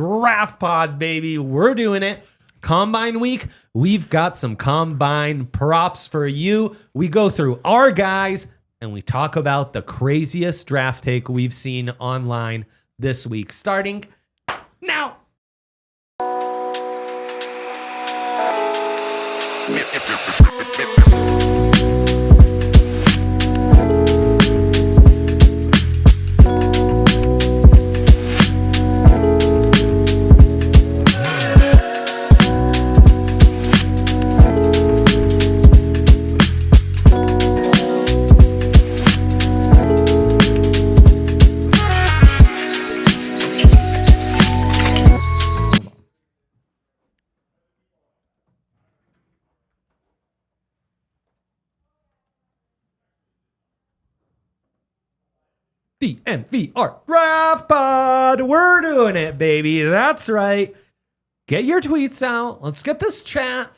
Draft Pod, baby. We're doing it. Combine week, we've got some combine props for you. We go through our guys and we talk about the craziest draft take we've seen online this week, starting now. DNVR Draft Pod. We're doing it, baby. That's right. Get your tweets out. Let's get this chat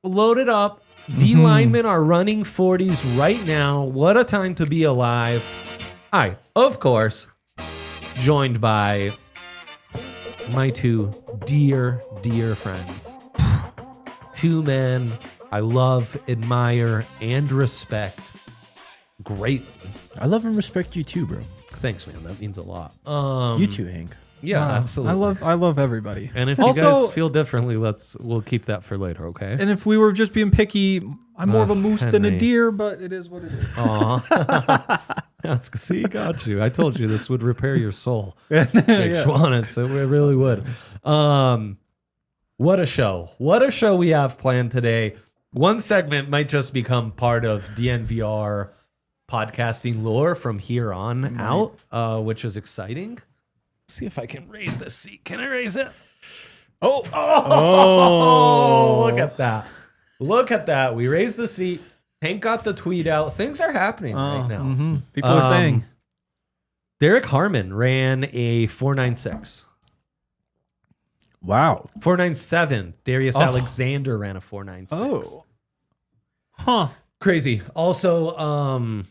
loaded up. D linemen are running 40s right now. What a time to be alive. I, of course, joined by my two dear friends. Two men I love, admire, and respect greatly. I love and respect you too, bro. Thanks, man. That means a lot. You too, Hank. Yeah, absolutely. I love everybody. And if also, you guys feel differently, we'll keep that for later, okay? And if we were just being picky, I'm more of a moose than a Henry. deer, but it is what it is. See, got you. I told you this would repair your soul. Jake Schwanitz, it really would. What a show. What a show we have planned today. One segment might just become part of DNVR podcasting lore from here on out, which is exciting. Let's see if I can raise this seat. Can I raise it? Oh, look at that. Look at that. We raised the seat. Hank got the tweet out. Things are happening right now. People are saying. Derek Harmon ran a 4.96. Wow. 4.97. Darius Alexander ran a 4.96. Oh. Huh. Crazy. Also,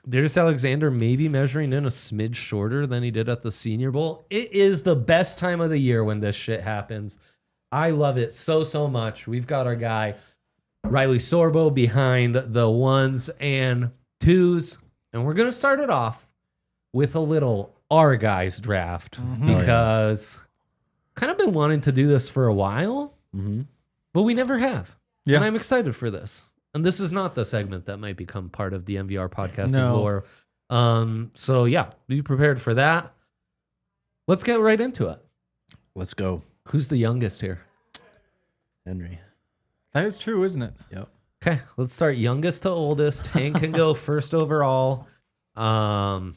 Darius Alexander may be measuring in a smidge shorter than he did at the Senior Bowl. It is the best time of the year when this shit happens. I love it so much. We've got our guy, Riley Sorbo, behind the 1s and 2s. And we're going to start it off with a little Our Guys draft because kind of been wanting to do this for a while, but we never have. Yeah. And I'm excited for this. And this is not the segment that might become part of the MVR podcasting lore. So yeah, be prepared for that. Let's get right into it. Let's go. Who's the youngest here? Henry. That is true, isn't it? Yep. Okay, let's start youngest to oldest. Hank can go first overall. Zuriel,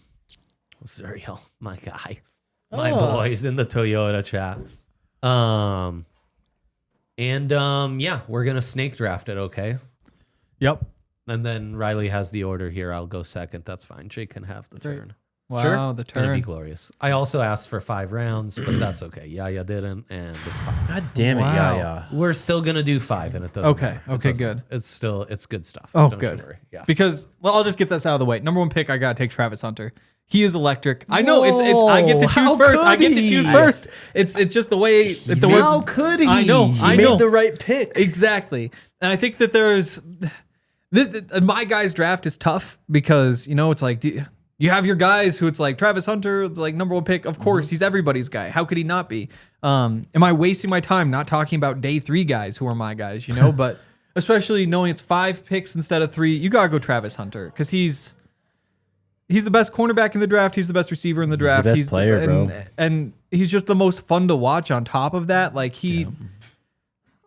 my guy. My boys in the Toyota chat. Yeah, we're going to snake draft it, okay? Yep. And then Riley has the order here. I'll go second. That's fine. Jake can have the turn. Wow, Sure? the It's gonna be turn. glorious. I also asked for 5 rounds, but that's okay. Yeah, didn't, and it's fine. God damn it, Wow. yeah. We're still gonna do 5, and it doesn't Okay, matter. It okay, doesn't good. matter. It's good stuff. Oh, Don't you good. worry. Yeah. Because, well, I'll just get this out of the way. Number 1 pick, I got to take Travis Hunter. He is electric. I know it's I get to Whoa, how choose first. I could get to he? choose first. It's just the way How could he? I know. You I made know. the right pick. Exactly. And I think that there's this my guys draft is tough because, it's like you have your guys who it's like Travis Hunter, it's like number 1 pick. Of course, he's everybody's guy. How could he not be? Am I wasting my time not talking about day 3 guys who are my guys, but especially knowing it's 5 picks instead of 3, you got to go Travis Hunter because he's the best cornerback in the draft. He's the best receiver in the draft. He's the best player, bro. And he's just the most fun to watch on top of that. Like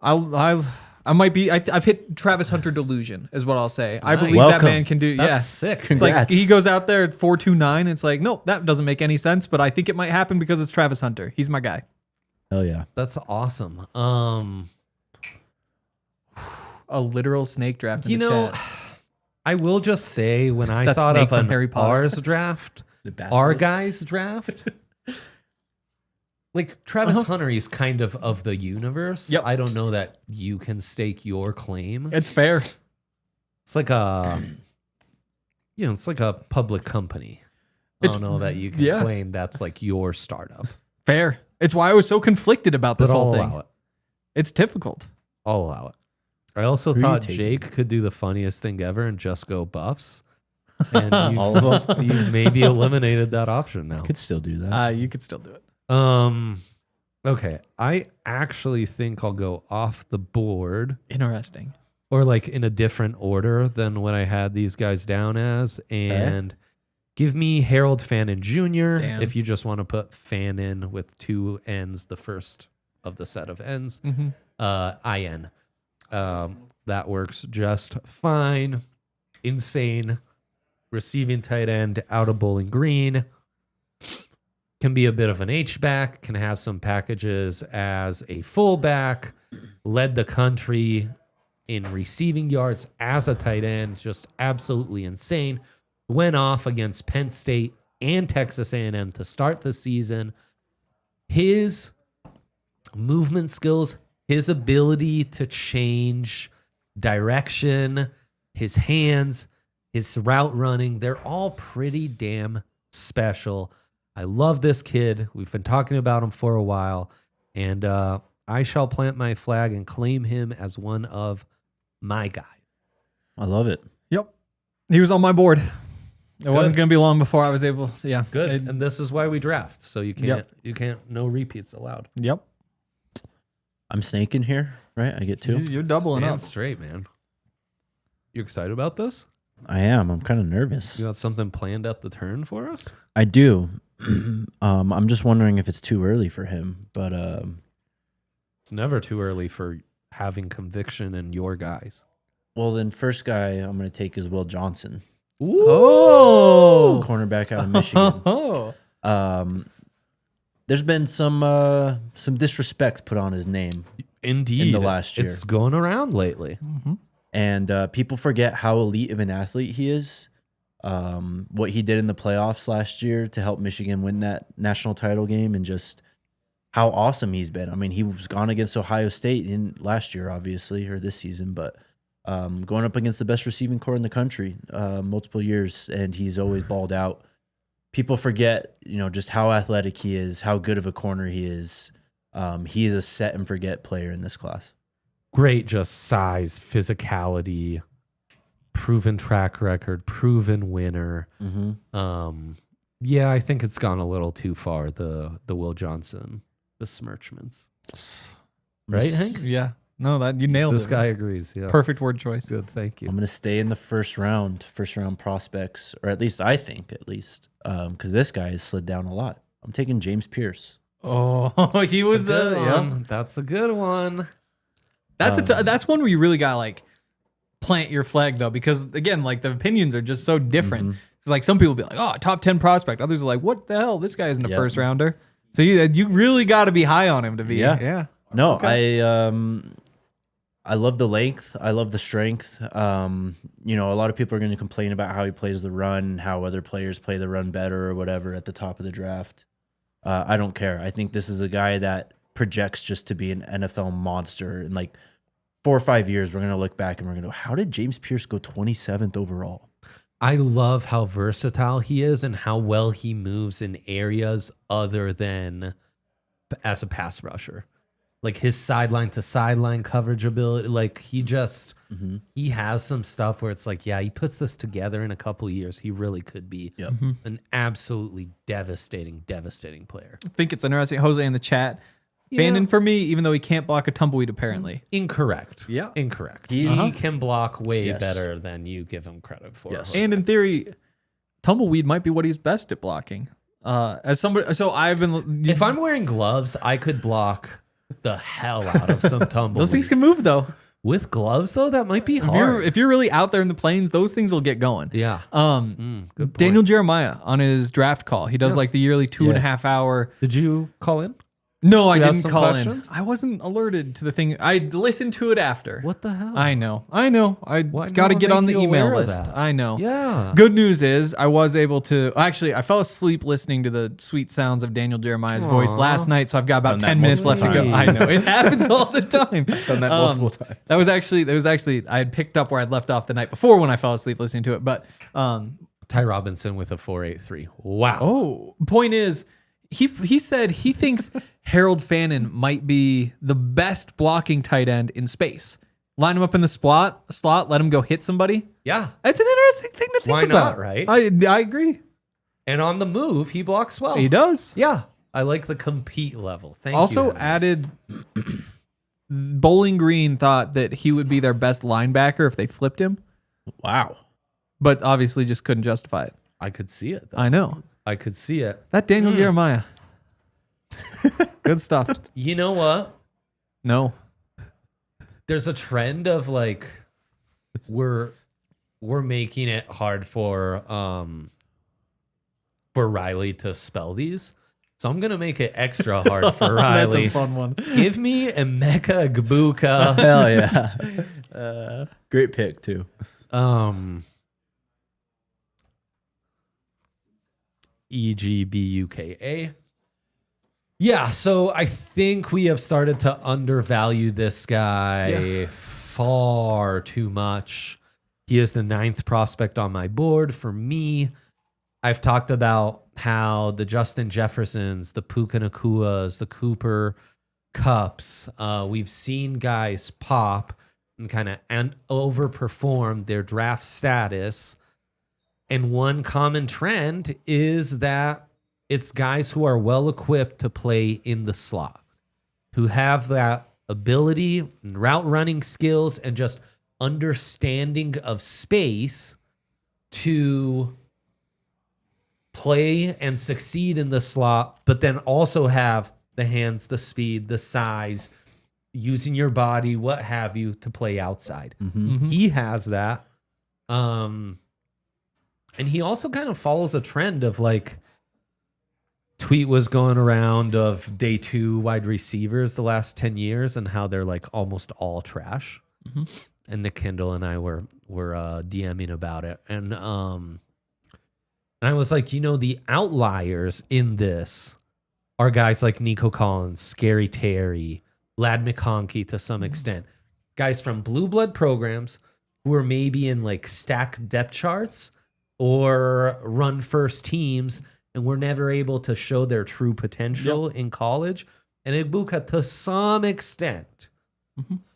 I might be. I've hit Travis Hunter delusion, is what I'll say. I believe Welcome. that man can do. That's sick. It's like Congrats. he goes out there at 4.29. It's like, nope, that doesn't make any sense. But I think it might happen because it's Travis Hunter. He's my guy. Hell yeah. That's awesome. A literal snake draft. In the chat. I will just say when I That thought snake of from an Harry Potter. ours draft, our guys draft, like Travis Hunter is kind of the universe. Yep. I don't know that you can stake your claim. It's fair. It's like a, it's like a public company. I don't know that you can claim that's like your startup. Fair. It's why I was so conflicted about this But whole I'll thing. allow it. It's difficult. I'll allow it. I also Who are you thought taking? Jake could do the funniest thing ever and just go Buffs. And All of them. you've maybe eliminated that option now. Could still do that. You could still do it. Okay. I actually think I'll go off the board Interesting. or like in a different order than what I had these guys down as. And give me Harold Fannin Jr. Damn. if you just want to put Fannin with two N's, the first of the set of N's. IN. That works just fine. Insane. Receiving tight end out of Bowling Green. Can be a bit of an H-back. Can have some packages as a fullback. Led the country in receiving yards as a tight end. Just absolutely insane. Went off against Penn State and Texas A&M to start the season. His movement skills, his ability to change direction, his hands, his route running, they're all pretty damn special. I love this kid. We've been talking about him for a while, and I shall plant my flag and claim him as one of my guys. I love it. Yep. He was on my board. It wasn't going to be long before I was able to, yeah. Good. And this is why we draft. So you can't, no repeats allowed. Yep. I'm snaking here, right? I get 2. You're doubling Damn up. straight, man. You excited about this? I am. I'm kind of nervous. You got something planned at the turn for us? I do. I'm just wondering if it's too early for him, but It's never too early for having conviction in your guys. well, then first guy I'm going to take is Will Johnson, Oh. cornerback out of Michigan. Oh. There's been some disrespect put on his name, Indeed. in the last year. It's going around lately. and people forget how elite of an athlete he is. What he did in the playoffs last year to help Michigan win that national title game, and just how awesome he's been. I mean, he was gone against Ohio State in last year, obviously, or this season, but going up against the best receiving core in the country multiple years, and he's always balled out. People forget, just how athletic he is, how good of a corner he is. He is a set and forget player in this class. Great, just size, physicality, proven track record, proven winner. Yeah, I think it's gone a little too far, the Will Johnson besmirchments. Right, Hank? Yeah. No, that you nailed This it. guy agrees. Yeah. Perfect word choice. Good, thank you. I'm going to stay in the first round prospects, or at least I think, because this guy has slid down a lot. I'm taking James Pierce. Oh, he was That's a good yeah. one. That's a good one. That's one where you really got plant your flag though, because again, the opinions are just so different. It's like some people be like, "Oh, top 10 prospect." Others are like, "What the hell? This guy isn't a first rounder." So you really got to be high on him to be. Yeah. No, okay. I love the length. I love the strength. A lot of people are going to complain about how he plays the run, how other players play the run better or whatever at the top of the draft. I don't care. I think this is a guy that projects just to be an NFL monster. In 4 or 5 years, we're going to look back and we're going to go, how did James Pierce go 27th overall? I love how versatile he is and how well he moves in areas other than as a pass rusher. His sideline to sideline coverage ability. He just, he has some stuff where it's he puts this together in a couple years. He really could be an absolutely devastating player. I think it's interesting. Jose in the chat. Fannin for me, even though he can't block a tumbleweed, apparently. Incorrect. Yeah. Incorrect. He can block way Yes. better than you give him credit for. Yes. Jose. And in theory, tumbleweed might be what he's best at blocking. As somebody, so I've been. If I'm wearing gloves, I could block the hell out of some tumbleweed. Those things can move though. With gloves, though, that might be hard. If you're really out there in the plains, those things will get going. Yeah. Good point. Daniel Jeremiah on his draft call, he does the yearly 2.5 hour. Did you call in? No, I you have didn't some call questions? in. I wasn't alerted to the thing. I listened to it after. What the hell? I know. Why Got to no get one on the make you email aware of list. that? I know. Yeah. Good news is I was able to. Actually, I fell asleep listening to the sweet sounds of Daniel Jeremiah's voice last night, so I've got about Done that 10 minutes left to go. multiple I know it happens all the time. Done that multiple times. That was actually I had picked up where I'd left off the night before when I fell asleep listening to it. But Ty Robinson with a 4.83. Wow. point is, He said he thinks Harold Fannin might be the best blocking tight end in space. Line him up in the slot, let him go hit somebody. Yeah. That's an interesting thing to think Why about. not, right? I agree. And on the move, he blocks well. He does. Yeah. I like the compete level. Thank you. Also Henry. added, Bowling Green thought that he would be their best linebacker if they flipped him, Wow. but obviously just couldn't justify it. I could see it, though. I know. I could see it. That Daniel Jeremiah. Good stuff. You know what? No. There's a trend of like we're making it hard for Riley to spell these. So I'm gonna make it extra hard for Riley. That's a fun one. Give me Emeka Egbuka. Hell yeah. Great pick too. EGBUKA. Yeah, so I think we have started to undervalue this guy far too much. He is the 9th prospect on my board. For me, I've talked about how the Justin Jeffersons, the Puka Nakuas, the Cooper Cups, we've seen guys pop and kind of overperform their draft status. And one common trend is that it's guys who are well equipped to play in the slot, who have that ability and route running skills and just understanding of space to play and succeed in the slot, but then also have the hands, the speed, the size, using your body, what have you, to play outside. He has that. And he also kind of follows a trend of like, tweet was going around of day 2 wide receivers the last 10 years and how they're like almost all trash. And Nick Kendall and I were DMing about it. And I was like, you know, the outliers in this are guys like Nico Collins, Scary Terry, Lad McConkey to some extent. Guys from blue blood programs who are maybe in like stacked depth charts or run first teams and were never able to show their true potential in college. And Egbuka, to some extent,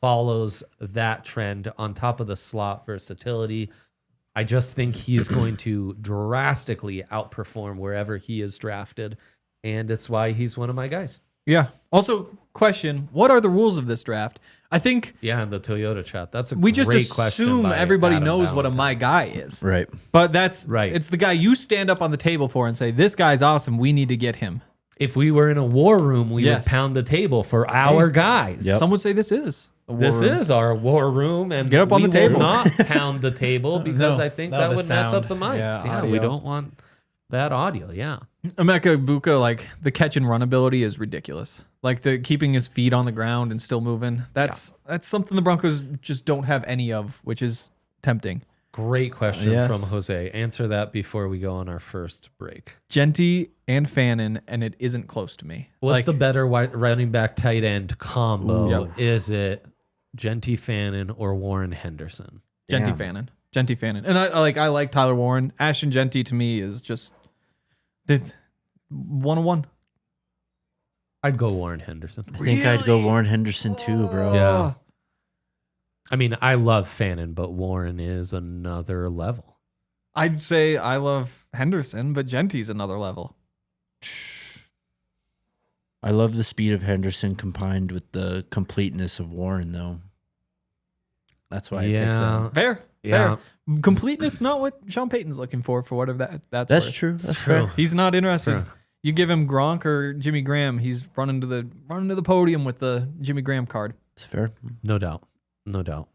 follows that trend on top of the slot versatility. I just think he is going to drastically outperform wherever he is drafted, and it's why he's one of my guys. Yeah. Also, question, what are the rules of this draft? I think Yeah, in the Toyota chat. That's a we just great question assume by everybody Adam knows what a Valentine. my guy is. Right. But that's Right. It's the guy you stand up on the table for and say, this guy's awesome. We need to get him. If we were in a war room, we Yes. would pound the table for our guys. Yep. Some would say this is a war This room. is our war room, and Get up on we the table. will not pound the table because No. I think No, that the would mess sound. up the mics. Yeah, Yeah, we audio. don't want that audio. Yeah. Emeka Egbuka, like the catch and run ability is ridiculous. Like the keeping his feet on the ground and still moving. That's something the Broncos just don't have any of, which is tempting. Great question Yes. from Jose. Answer that before we go on our first break. Genty and Fannin, and it isn't close to me. What's the better running back tight end combo? Ooh. Yep. Is it Genty Fannin or Warren Henderson? Genty Damn. Fannin. Genty Fannin. And I like Tyler Warren. Ashton Genty to me is just the 101. I'd go Warren Henderson. I think I'd go Warren Henderson too, bro. Yeah. I mean, I love Fannin, but Warren is another level. I'd say I love Henderson, but Genty's another level. I love the speed of Henderson combined with the completeness of Warren, though. That's why I picked them. Fair. Yeah. Fair. Completeness, not what Sean Payton's looking for whatever that's That's worth. true. That's true. fair. He's not interested. True. You give him Gronk or Jimmy Graham, he's running to the podium with the Jimmy Graham card. It's fair. No doubt. No doubt.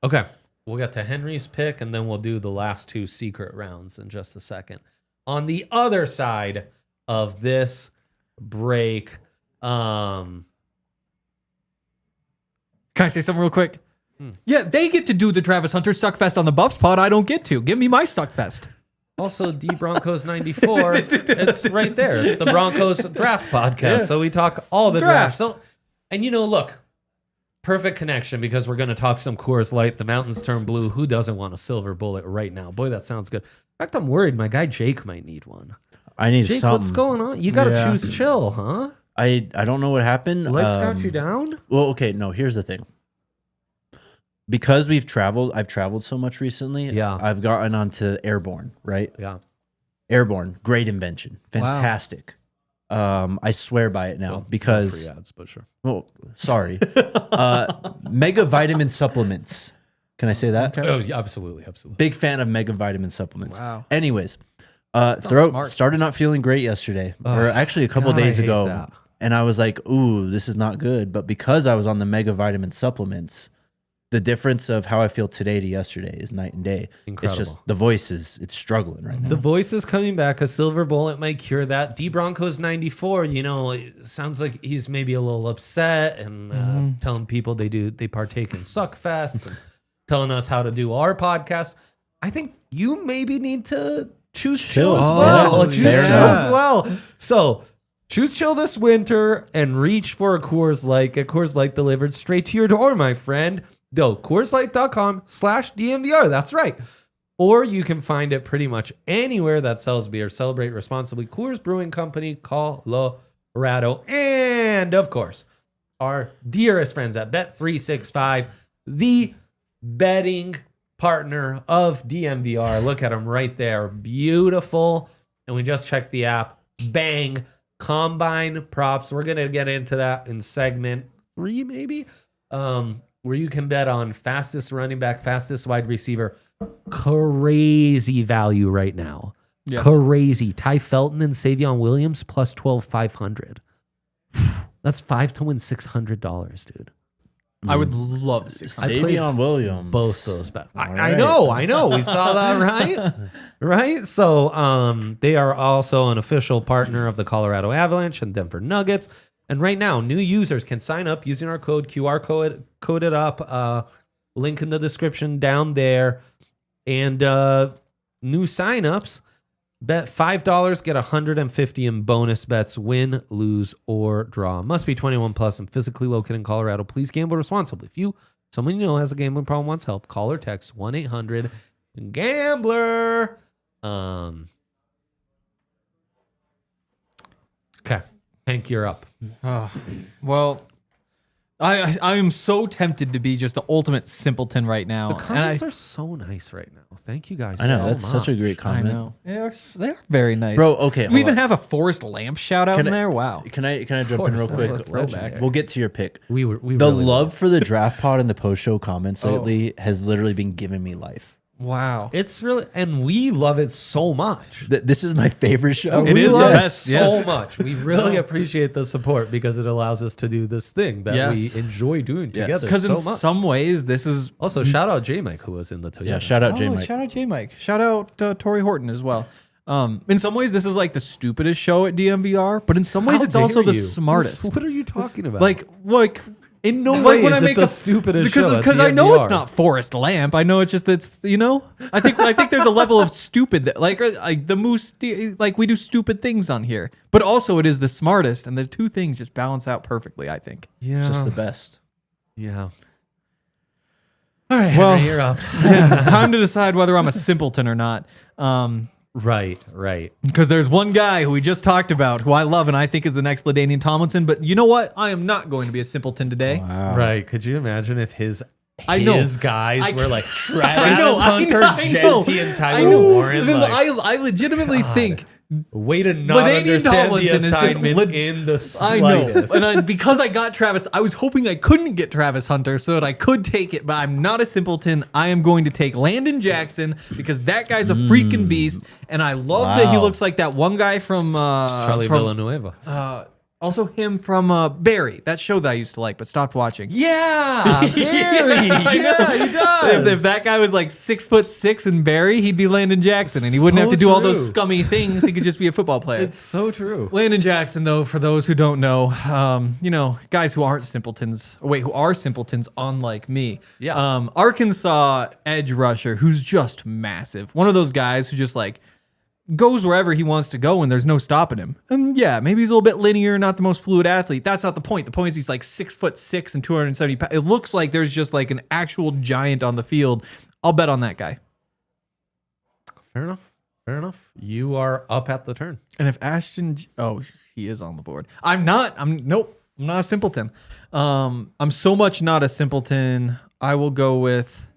Okay. We'll get to Henry's pick and then we'll do the last 2 secret rounds in just a second. On the other side of this break, Can I say something real quick? Yeah, they get to do the Travis Hunter Suckfest on the Buffs pod. I don't get to. Give me my Suckfest. also D Broncos 94, it's right there. It's the Broncos draft podcast. Yeah. So we talk all the Draft. drafts. So, and look, perfect connection because we're going to talk some Coors Light. The mountains turn blue. Who doesn't want a silver bullet right now? Boy, that sounds good. In fact, I'm worried my guy Jake might need one. I need Jake, something. what's going on? You got to Yeah. choose chill, huh? I don't know what happened. Life's got you down? Well, okay, no, here's the thing. Because I've traveled so much recently. Yeah. I've gotten onto Airborne, right? Yeah. Airborne, great invention. Fantastic. I swear by it now because free ads, but sure. well, sorry. Mega vitamin supplements. Can I say that? Okay. Oh, yeah, absolutely. Big fan of mega vitamin supplements. Wow. Anyways, smart. throat started not feeling great yesterday, or actually a couple God, I days hate ago. that. And I was like, ooh, this is not good. But because I was on the mega vitamin supplements, the difference of how I feel today to yesterday is night and day. Incredible. It's just the voice it's struggling right now. The voice is coming back. A silver bullet might cure that. D Broncos 94. You know, it sounds like he's maybe a little upset and telling people they partake in suck fest and telling us how to do our podcast. I think you maybe need to choose chill as well. yeah. Choose Fair chill enough. as well. So choose chill this winter and reach for a Coors Light. Get Coors Light delivered straight to your door, my friend. Go CoorsLight.com/DNVR. That's right. Or you can find it pretty much anywhere that sells beer. Celebrate responsibly. Coors Brewing Company, Colorado. And, of course, our dearest friends at Bet365, the betting partner of DNVR. Look at them right there. Beautiful. And we just checked the app. Bang. Combine props. We're going to get into that in segment 3, maybe. Where you can bet on fastest running back, fastest wide receiver. Crazy value right now. Yes. Crazy. Ty Felton and Savion Williams plus 12,500. That's 5 to win $600, dude. I would love 6. I placed Savion Williams. Both those bets. I right. know. We saw that, right? Right? So they are also an official partner of the Colorado Avalanche and Denver Nuggets. And right now, new users can sign up using our code, QR code it up, link in the description down there. And new signups, bet $5, get $150 in bonus bets, win, lose, or draw. Must be 21 plus and physically located in Colorado. Please gamble responsibly. If someone you know has a gambling problem, wants help, call or text 1-800-GAMBLER. Okay. Hank, you're up. Well, I am so tempted to be just the ultimate simpleton right now. The comments are so nice right now. Thank you guys. I know, so that's such a much. great I comment. know. They are very nice. Bro, okay. We hold even on. have a Forest Lamp shout out in there. Wow. Can I jump in real course, quick? that's a throwback. We'll get to your pick. We The really love for the draft pod and the post show comments lately has literally been giving me life. Wow. It's really, and we love it so much. This is my favorite show. It We is the love best, so yes. much. We really appreciate the support because it allows us to do this thing that Yes. we enjoy doing together Because so in much. some ways, this is. Also, shout out J Mike who was in the Toyota. Yeah, shout out J Mike. Shout out J Mike. Shout out Tori Horton as well. In some ways, this is like the stupidest show at DNVR, but in some ways, How it's also dare the you? smartest. What are you talking about? Like in no like way when is I it make the a- stupidest show. because I know it's not Forest Lamp. I know it's just I think there's a level of stupid that like the moose like we do stupid things on here, but also it is the smartest, and the two things just balance out perfectly. I think. Yeah. It's just the best. Yeah. All right, Well- Henry, you're up. Yeah, time to decide whether I'm a simpleton or not. Right. Because there's one guy who we just talked about who I love and I think is the next LaDainian Tomlinson, but you know what? I am not going to be a simpleton today. Wow. Right. Could you imagine if his know. guys were like I Travis know, Hunter, I know. Genty, and I Tyler know. Warren? Like, I legitimately think way to not LaDainian understand Tomlinson the is just assignment in the I know. slightest. And because I got Travis, I was hoping I couldn't get Travis Hunter so that I could take it, but I'm not a simpleton. I am going to take Landon Jackson because that guy's a freaking beast. And I love that he Wow. looks like that one guy from Charlie Villanueva. also him from Barry, that show that I used to like but stopped watching. Yeah, Barry. Yeah, he does. If that guy was like 6'6" and Barry, he'd be Landon Jackson, and he wouldn't So have to do all those true. scummy things. He could just be a football player. It's so true. Landon Jackson, though, for those who don't know, guys who aren't simpletons, who are simpletons, unlike me. Yeah. Arkansas edge rusher who's just massive. One of those guys who just like goes wherever he wants to go and there's no stopping him. And yeah, maybe he's a little bit linear, not the most fluid athlete. That's not the point. The point is he's like 6'6" and 270 pounds. It looks like there's just like an actual giant on the field. I'll bet on that guy. Fair enough. Fair enough. You are up at the turn. And if he is on the board. Nope. I'm not a simpleton. I'm so much not a simpleton. I will go with.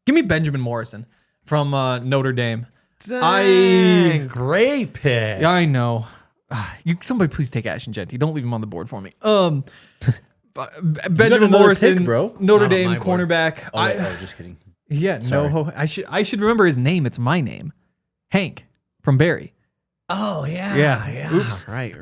Give me Benjamin Morrison from Notre Dame. Dang, great pick. Yeah, I know. Somebody please take Ashton Genty. Don't leave him on the board for me. Benjamin Morrison, pick, bro. Notre It's not on Dame my board. cornerback. Just kidding. Yeah, Sorry. no. I should remember his name. It's my name, Hank from Barry. Oh, yeah. Yeah. Oops. Right.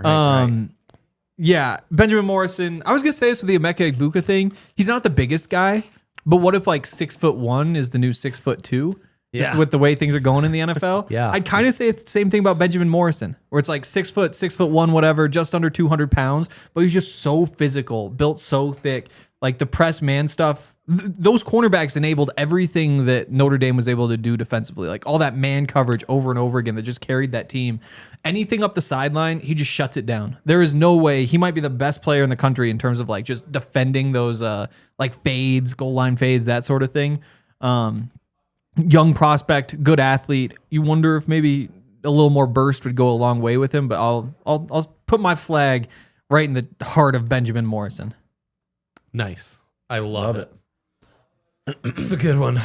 Yeah, Benjamin Morrison. I was gonna say this with the Emeka Egbuka thing. He's not the biggest guy, but what if like 6'1" is the new 6'2"? Just Yeah. with the way things are going in the NFL. Yeah. I'd kind of say the same thing about Benjamin Morrison, where it's like 6'1", whatever, just under 200 pounds, but he's just so physical, built so thick. Like the press man stuff, those cornerbacks enabled everything that Notre Dame was able to do defensively. Like all that man coverage over and over again that just carried that team. Anything up the sideline, he just shuts it down. There is no way. He might be the best player in the country in terms of like just defending those like fades, goal line fades, that sort of thing. Young prospect, good athlete. You wonder if maybe a little more burst would go a long way with him, but I'll put my flag right in the heart of Benjamin Morrison. Nice. I love it. It's a good one.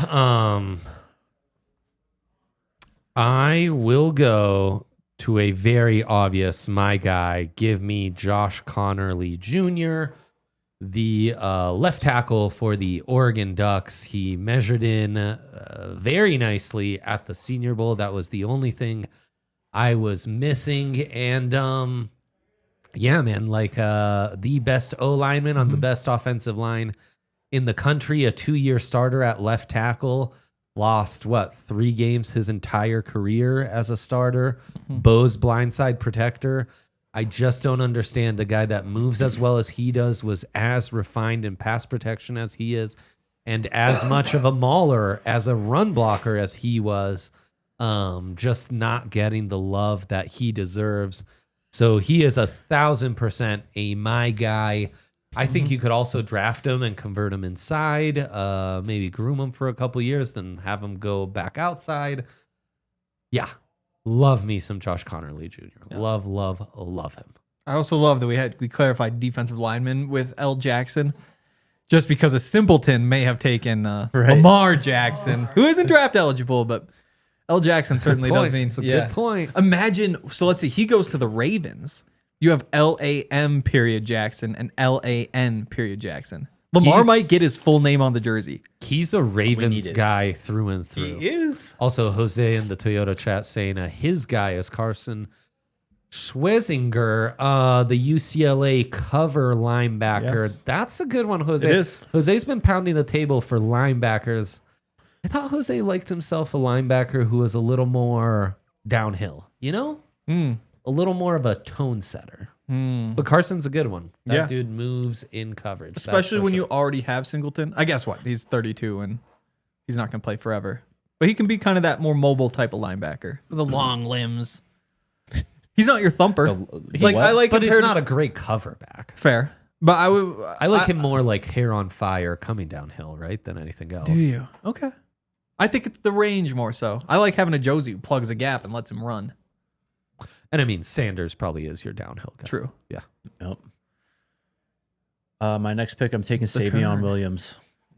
I will go to a very obvious my guy. Give me Josh Connerly Jr., the left tackle for the Oregon Ducks. He measured in very nicely at the Senior Bowl. That was the only thing I was missing. And yeah, man, like the best O lineman on the best offensive line in the country, a 2-year starter at left tackle. Lost 3 games his entire career as a starter. Bo's blindside protector. I just don't understand a guy that moves as well as he does, was as refined in pass protection as he is, and as much of a mauler as a run blocker as he was, just not getting the love that he deserves. So he is 1,000% a my guy. I think you could also draft him and convert him inside, maybe groom him for a couple years, then have him go back outside. Yeah. Love me some Josh Connerly Jr. Yeah. Love him. I also love that we clarified defensive lineman with L. Jackson, just because a simpleton may have taken Lamar Jackson, who isn't draft eligible, but L. Jackson certainly does mean. It's a good point. Imagine, so let's see, he goes to the Ravens. You have LAM period Jackson and LAN period Jackson. Lamar might get his full name on the jersey. He's a Ravens guy through and through. He is. Also, Jose in the Toyota chat saying his guy is Carson Schwezinger, the UCLA cover linebacker. Yep. That's a good one, Jose. It is. Jose's been pounding the table for linebackers. I thought Jose liked himself a linebacker who was a little more downhill, you know? A little more of a tone setter. But Carson's a good one. That dude moves in coverage. Especially when you already have Singleton. I guess what? He's 32 and he's not going to play forever. But he can be kind of that more mobile type of linebacker. The long limbs. He's not your thumper. But he's not a great cover back. Fair. But I like him more like hair on fire coming downhill, right? Than anything else. Do you? Okay. I think it's the range more so. I like having a Josie who plugs a gap and lets him run. And I mean, Sanders probably is your downhill guy. True. Yeah. Nope. My next pick, I'm taking Savion Williams.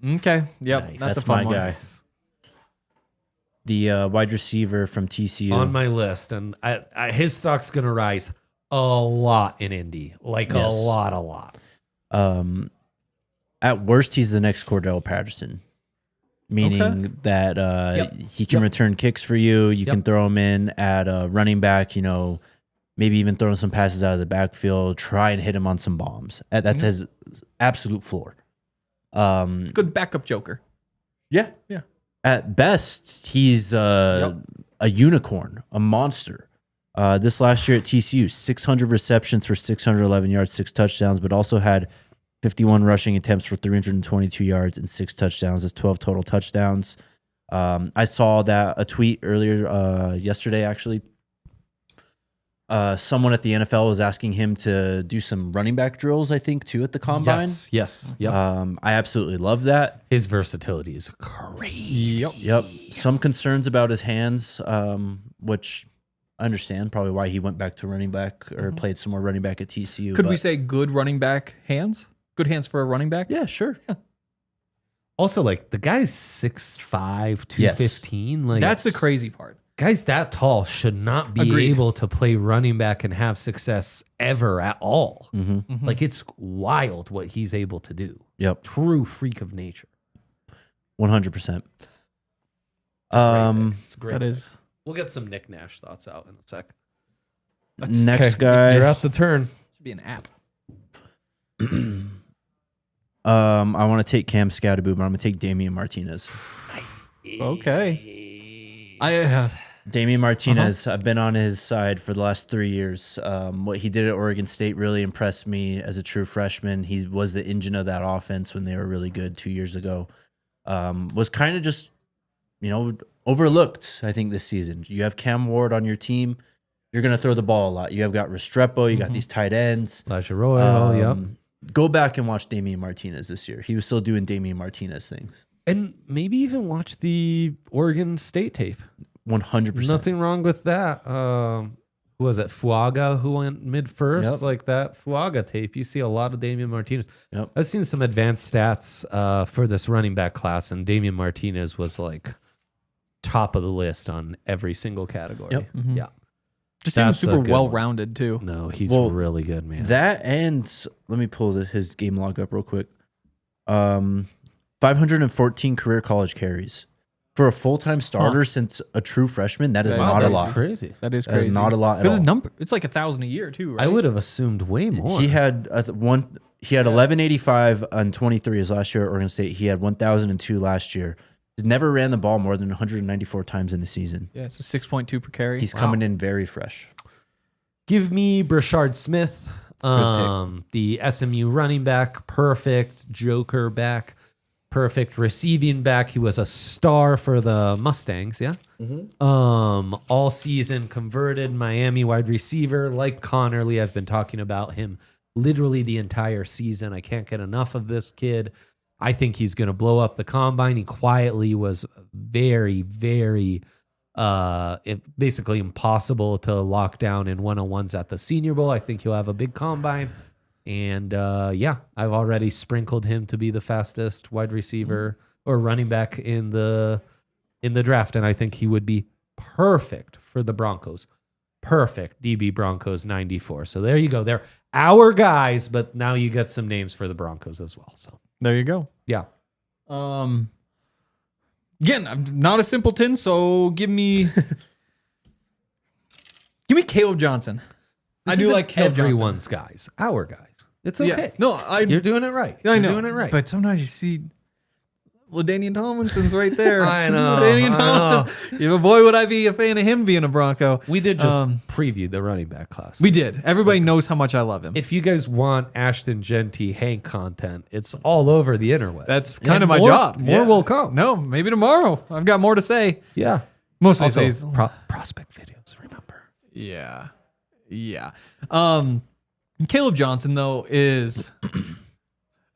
Okay. Yep. Nice. That's a fun my one. guy. The wide receiver from TCU. On my list. And his stock's going to rise a lot in Indy. Like a lot. At worst, he's the next Cordell Patterson. Meaning that he can return kicks for you. You can throw him in at running back, maybe even throw some passes out of the backfield, try and hit him on some bombs. That's his absolute floor. Good backup joker. Yeah. Yeah. At best, he's a unicorn, a monster. This last year at TCU, 600 receptions for 611 yards, 6 touchdowns, but also had 51 rushing attempts for 322 yards and 6 touchdowns. That's 12 total touchdowns. I saw a tweet earlier yesterday, actually. Someone at the NFL was asking him to do some running back drills, I think, too, at the combine. Yes. Yep. I absolutely love that. His versatility is crazy. Yep. Some concerns about his hands, which I understand probably why he went back to running back or played some more running back at TCU. Could we say good running back hands? Good hands for a running back? Yeah, sure. Yeah. Also, like, the guy's 6'5", 215. Like, That's the crazy part. Guys that tall should not be Agreed. able to play running back and have success ever at all. Mm-hmm. Like, it's wild what he's able to do. Yep. True freak of nature. 100%. It's great. That is. We'll get some Nick Nash thoughts out in a sec. Next guy. You're at the turn. Should be an app. I want to take Cam Scatterbo, but I'm going to take Damian Martinez. Okay. Damian Martinez, I've been on his side for the last 3 years. What he did at Oregon State really impressed me as a true freshman. He was the engine of that offense when they were really good 2 years ago. Was kind of just, overlooked, I think, this season. You have Cam Ward on your team. You're going to throw the ball a lot. You have got Restrepo. You got these tight ends. Elijah Royal, yep. Go back and watch Damian Martinez this year. He was still doing Damian Martinez things. And maybe even watch the Oregon State tape. 100%. Nothing wrong with that. Who was it? Fuaga, who went mid first? Yep. Like that Fuaga tape. You see a lot of Damian Martinez. Yep. I've seen some advanced stats for this running back class, and Damian Martinez was like top of the list on every single category. Yep. Yeah. Just seems That's a super good well one. rounded too. No, he's Well, really good, man. That and let me pull his game log up real quick. 514 career college carries. For a full-time starter since a true freshman, that is That is not a crazy. lot. Crazy. That is That is crazy. not a lot at Because his all. number, it's like 1,000 a year too, right? I would have assumed way more. He had 1185 on 23 his last year at Oregon State. He had 1002 last year. He's never ran the ball more than 194 times in the season. Yeah, so 6.2 per carry. He's coming in very fresh. Give me Brashard Smith, the SMU running back, perfect joker back, perfect receiving back. He was a star for the Mustangs, yeah. All season converted Miami wide receiver like Connerly. I've been talking about him literally the entire season. I can't get enough of this kid. I think he's going to blow up the combine. He quietly was very, very basically impossible to lock down in one-on-ones at the Senior Bowl. I think he'll have a big combine. And I've already sprinkled him to be the fastest wide receiver or running back in the draft. And I think he would be perfect for the Broncos. Perfect. DB Broncos 94. So there you go. They're our guys, but now you get some names for the Broncos as well. So There you go. yeah. Again, I'm not a simpleton, so give me Caleb Johnson. I do like Caleb Johnson. everyone's guys, our guys. It's okay. Yeah. No, You're doing it right. I know. You're doing it right. But sometimes you see LaDainian Tomlinson's right there. I know, LaDainian I Tomlinson's. Yeah, boy, would I be a fan of him being a Bronco. we did just preview the running back class. We did. Everybody knows how much I love him. If you guys want Ashton Genty Hank content, it's all over the interwebs. That's kind And of my more- job. More will come. No, maybe tomorrow. I've got more to say. Yeah. Mostly Also, days. prospect videos, remember. Yeah. Yeah. Caleb Johnson, though, is...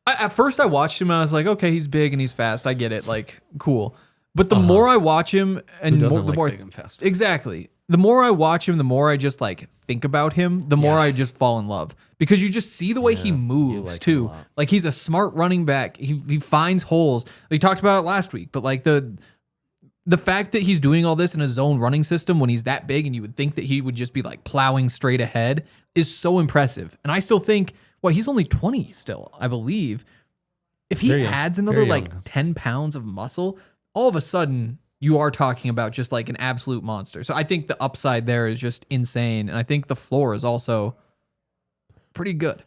at first, I watched him and I was like, okay, he's big and he's fast. I get it. Like, cool. But the more I watch him and Who doesn't the like more... big and fast? Exactly. The more I watch him, the more I just like think about him, the more I just fall in love. Because you just see the way he moves like him too. a lot. Like he's a smart running back. He finds holes. We talked about it last week, but like the fact that he's doing all this in a zone running system when he's that big and you would think that he would just be like plowing straight ahead is so impressive. And I still think, well, he's only 20 still, I believe. If he Very young. adds another Very like young. 10 pounds of muscle, all of a sudden you are talking about just like an absolute monster. So I think the upside there is just insane. And I think the floor is also pretty good.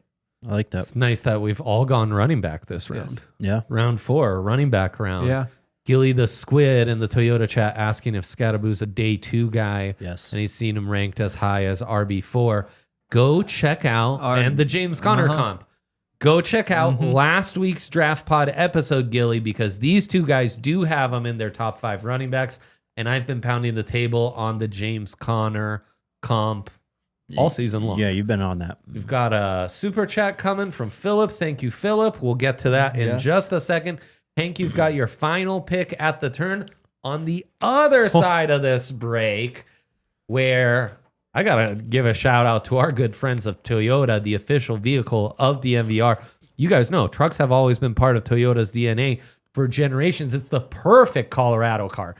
I like that. It's nice that we've all gone running back this round. Yes. Yeah. Round 4, running back round. Gilly the Squid in the Toyota chat asking if Scatterbu's a day 2 guy. Yes. And he's seen him ranked as high as RB4. Go check out, and the James Conner comp. Go check out last week's Draft Pod episode, Gilly, because these two guys do have them in their top 5 running backs. And I've been pounding the table on the James Conner comp all season long. Yeah, you've been on that. We've got a super chat coming from Philip. Thank you, Philip. We'll get to that in just a second. Hank, you've got your final pick at the turn on the other side of this break, where I got to give a shout out to our good friends of Toyota, the official vehicle of DNVR. You guys know trucks have always been part of Toyota's DNA for generations. It's the perfect Colorado car.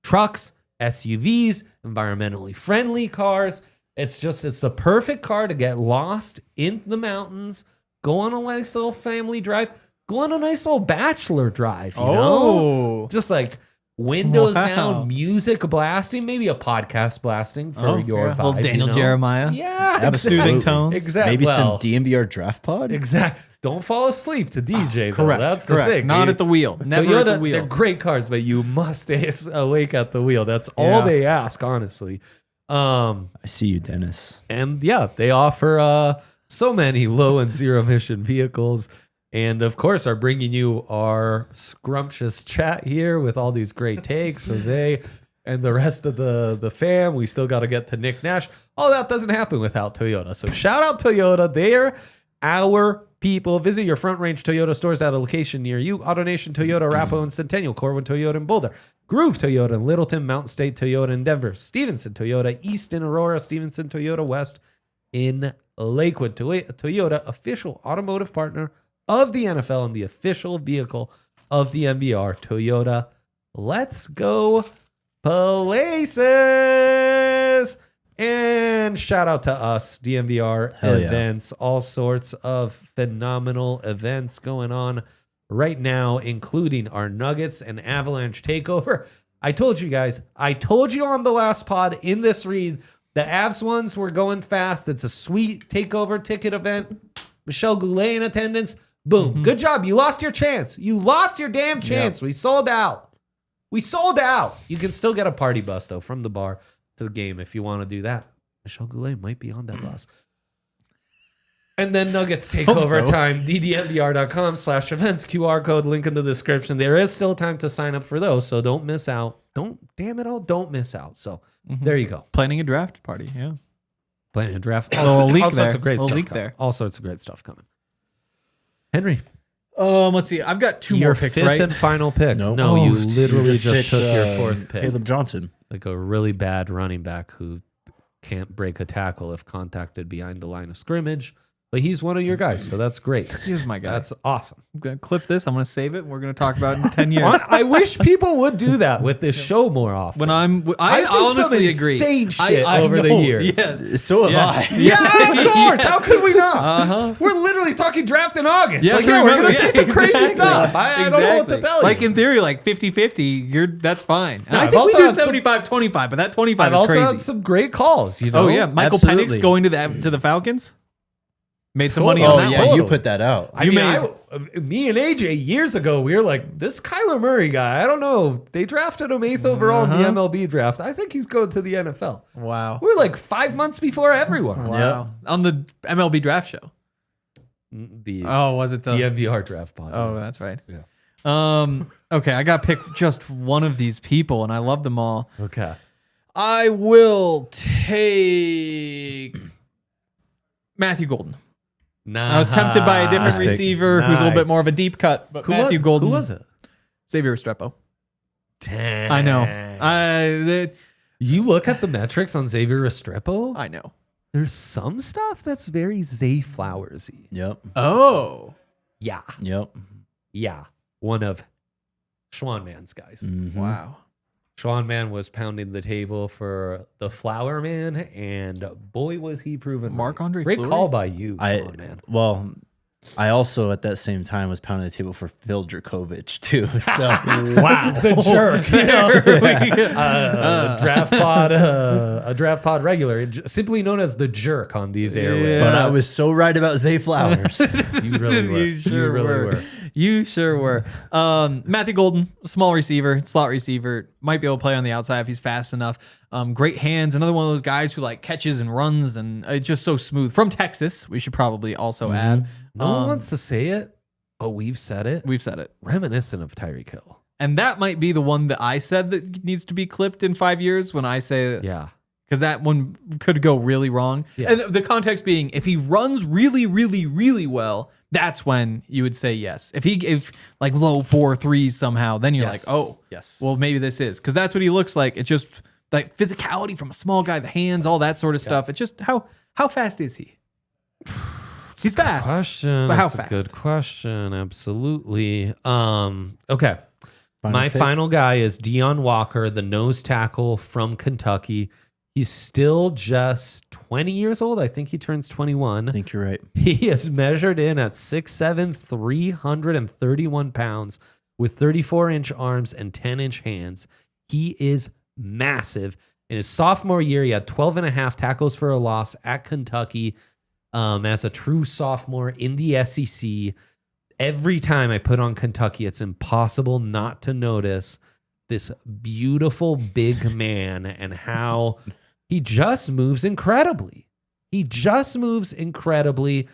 Trucks, SUVs, environmentally friendly cars. It's the perfect car to get lost in the mountains, go on a nice little family drive, go on a nice little bachelor drive, you know? Just like windows down, music blasting, maybe a podcast blasting for your vibe. Little Daniel Jeremiah. Yeah. Have soothing tones. Exactly. Maybe some DNVR draft pod? Exactly. Don't fall asleep to DJ, though. Correct. That's correct. the thing. Not at the wheel. Never Toyota, at the wheel. They're great cars, but you must stay awake at the wheel. That's all they ask, honestly. I see you, Dennis. And yeah, they offer so many low and zero emission vehicles. And of course, are bringing you our scrumptious chat here with all these great takes, Jose and the rest of the fam. We still got to get to Nick Nash. All that doesn't happen without Toyota. So shout out Toyota. They're our people. Visit your Front Range Toyota stores at a location near you. AutoNation Toyota, Arapahoe and Centennial, Corwin Toyota in Boulder, Groove Toyota in Littleton, Mountain State Toyota in Denver, Stevenson Toyota East in Aurora, Stevenson Toyota West in Lakewood. Toyota, official automotive partner of the NFL and the official vehicle of the NBR. Toyota, let's go places. And shout out to us, DNVR events, all sorts of phenomenal events going on right now, including our Nuggets and Avalanche takeover. I told you guys, on the last pod in this read, the Avs ones were going fast. It's a sweet takeover ticket event. Michel Goulet in attendance. Boom. Good job. You lost your chance. You lost your damn chance. Yep. We sold out. You can still get a party bus, though, from the bar to the game if you want to do that. Michel Goulet might be on that bus. And then Nuggets takeover time. ddnvr.com/events, QR code, link in the description. There is still time to sign up for those, so don't miss out. Don't miss out. So there you go. Planning a draft party, yeah. Planning a draft. All sorts of great stuff leak coming. there. All sorts of great stuff coming. Henry. Let's see. I've got two more picks, fifth right? and final pick. No, you literally just took picked, your fourth pick. Caleb Johnson. Like a really bad running back who can't break a tackle if contacted behind the line of scrimmage. But he's one of your guys, so that's great. He's my guy. That's awesome. I'm going to clip this. I'm going to save it. And we're going to talk about it in 10 years. I wish people would do that with this show more often. I I've seen honestly some agree. insane shit I over the know. years. Yes. So have I. Yeah, of course. How could we not? Uh-huh. We're literally talking draft in August. Yeah, like, I can we're remember. going to say some crazy stuff. I don't know what to tell you. Like in theory, like 50-50, that's fine. And No, I I've think we also do had 75-25, but that 25 I've is also crazy. had some great calls, you know? Oh yeah, Michael Absolutely. Penix going to the Falcons. Made some money Oh, on that yeah, one. you put that out. Me and AJ years ago, we were like, this Kyler Murray guy, I don't know. They drafted him 8th overall in the MLB draft. I think he's going to the NFL. Wow. We're like 5 months before everyone. Wow. On the MLB draft show. The Was it the DNVR draft pod. Oh, that's right. Yeah. Okay, I got to pick just one of these people, and I love them all. Okay. I will take Matthew Golden. Nah. I was tempted by a different Nice pick. receiver who's a little bit more of a deep cut, but Matthew Golden. Who was it? Xavier Restrepo. Damn. I know. You look at the metrics on Xavier Restrepo. I know. There's some stuff that's very Zay Flowersy. Yep. Oh. Yeah. Yep. Yeah. One of Schwan Man's guys. Mhm. Wow. Schwan Man was pounding the table for the Flower Man, and boy, was he proven right. Marc-Andre Great Fleury? call by you, Schwan Man. Well, I also at that same time was pounding the table for Phil Dracovic too. So Wow, the jerk. You know? A draft pod regular, simply known as the jerk on these airways. but I was so right about Zay Flowers. You really were. You sure really were. You sure were. Matthew Golden, small receiver, slot receiver, might be able to play on the outside if he's fast enough. Great hands. Another one of those guys who like catches and runs and just so smooth. From Texas, we should probably also add. No one wants to say it, but we've said it. We've said it. Reminiscent of Tyreek Hill. And that might be the one that I said that needs to be clipped in 5 years when I say Yeah. because that one could go really wrong. Yeah. And the context being, if he runs really, really, really well, that's when you would say yes. If like low 4.3s somehow, then you're Yes. like, oh, Yes. well, maybe this is, because that's what he looks like. It's just like physicality from a small guy, the hands, all that sort of stuff. It's just how fast is he? He's fast. Question. But how That's fast? a good question. Absolutely. Okay. My pick? final guy is Deion Walker, the nose tackle from Kentucky. He's still just 20 years old. I think he turns 21. I think you're right. He is measured in at 6'7", 331 pounds with 34-inch arms and 10-inch hands. He is massive. In his sophomore year, he had 12 and a half tackles for a loss at Kentucky as a true sophomore in the SEC. Every time I put on Kentucky, it's impossible not to notice this beautiful big man and how he just moves incredibly. He just moves incredibly.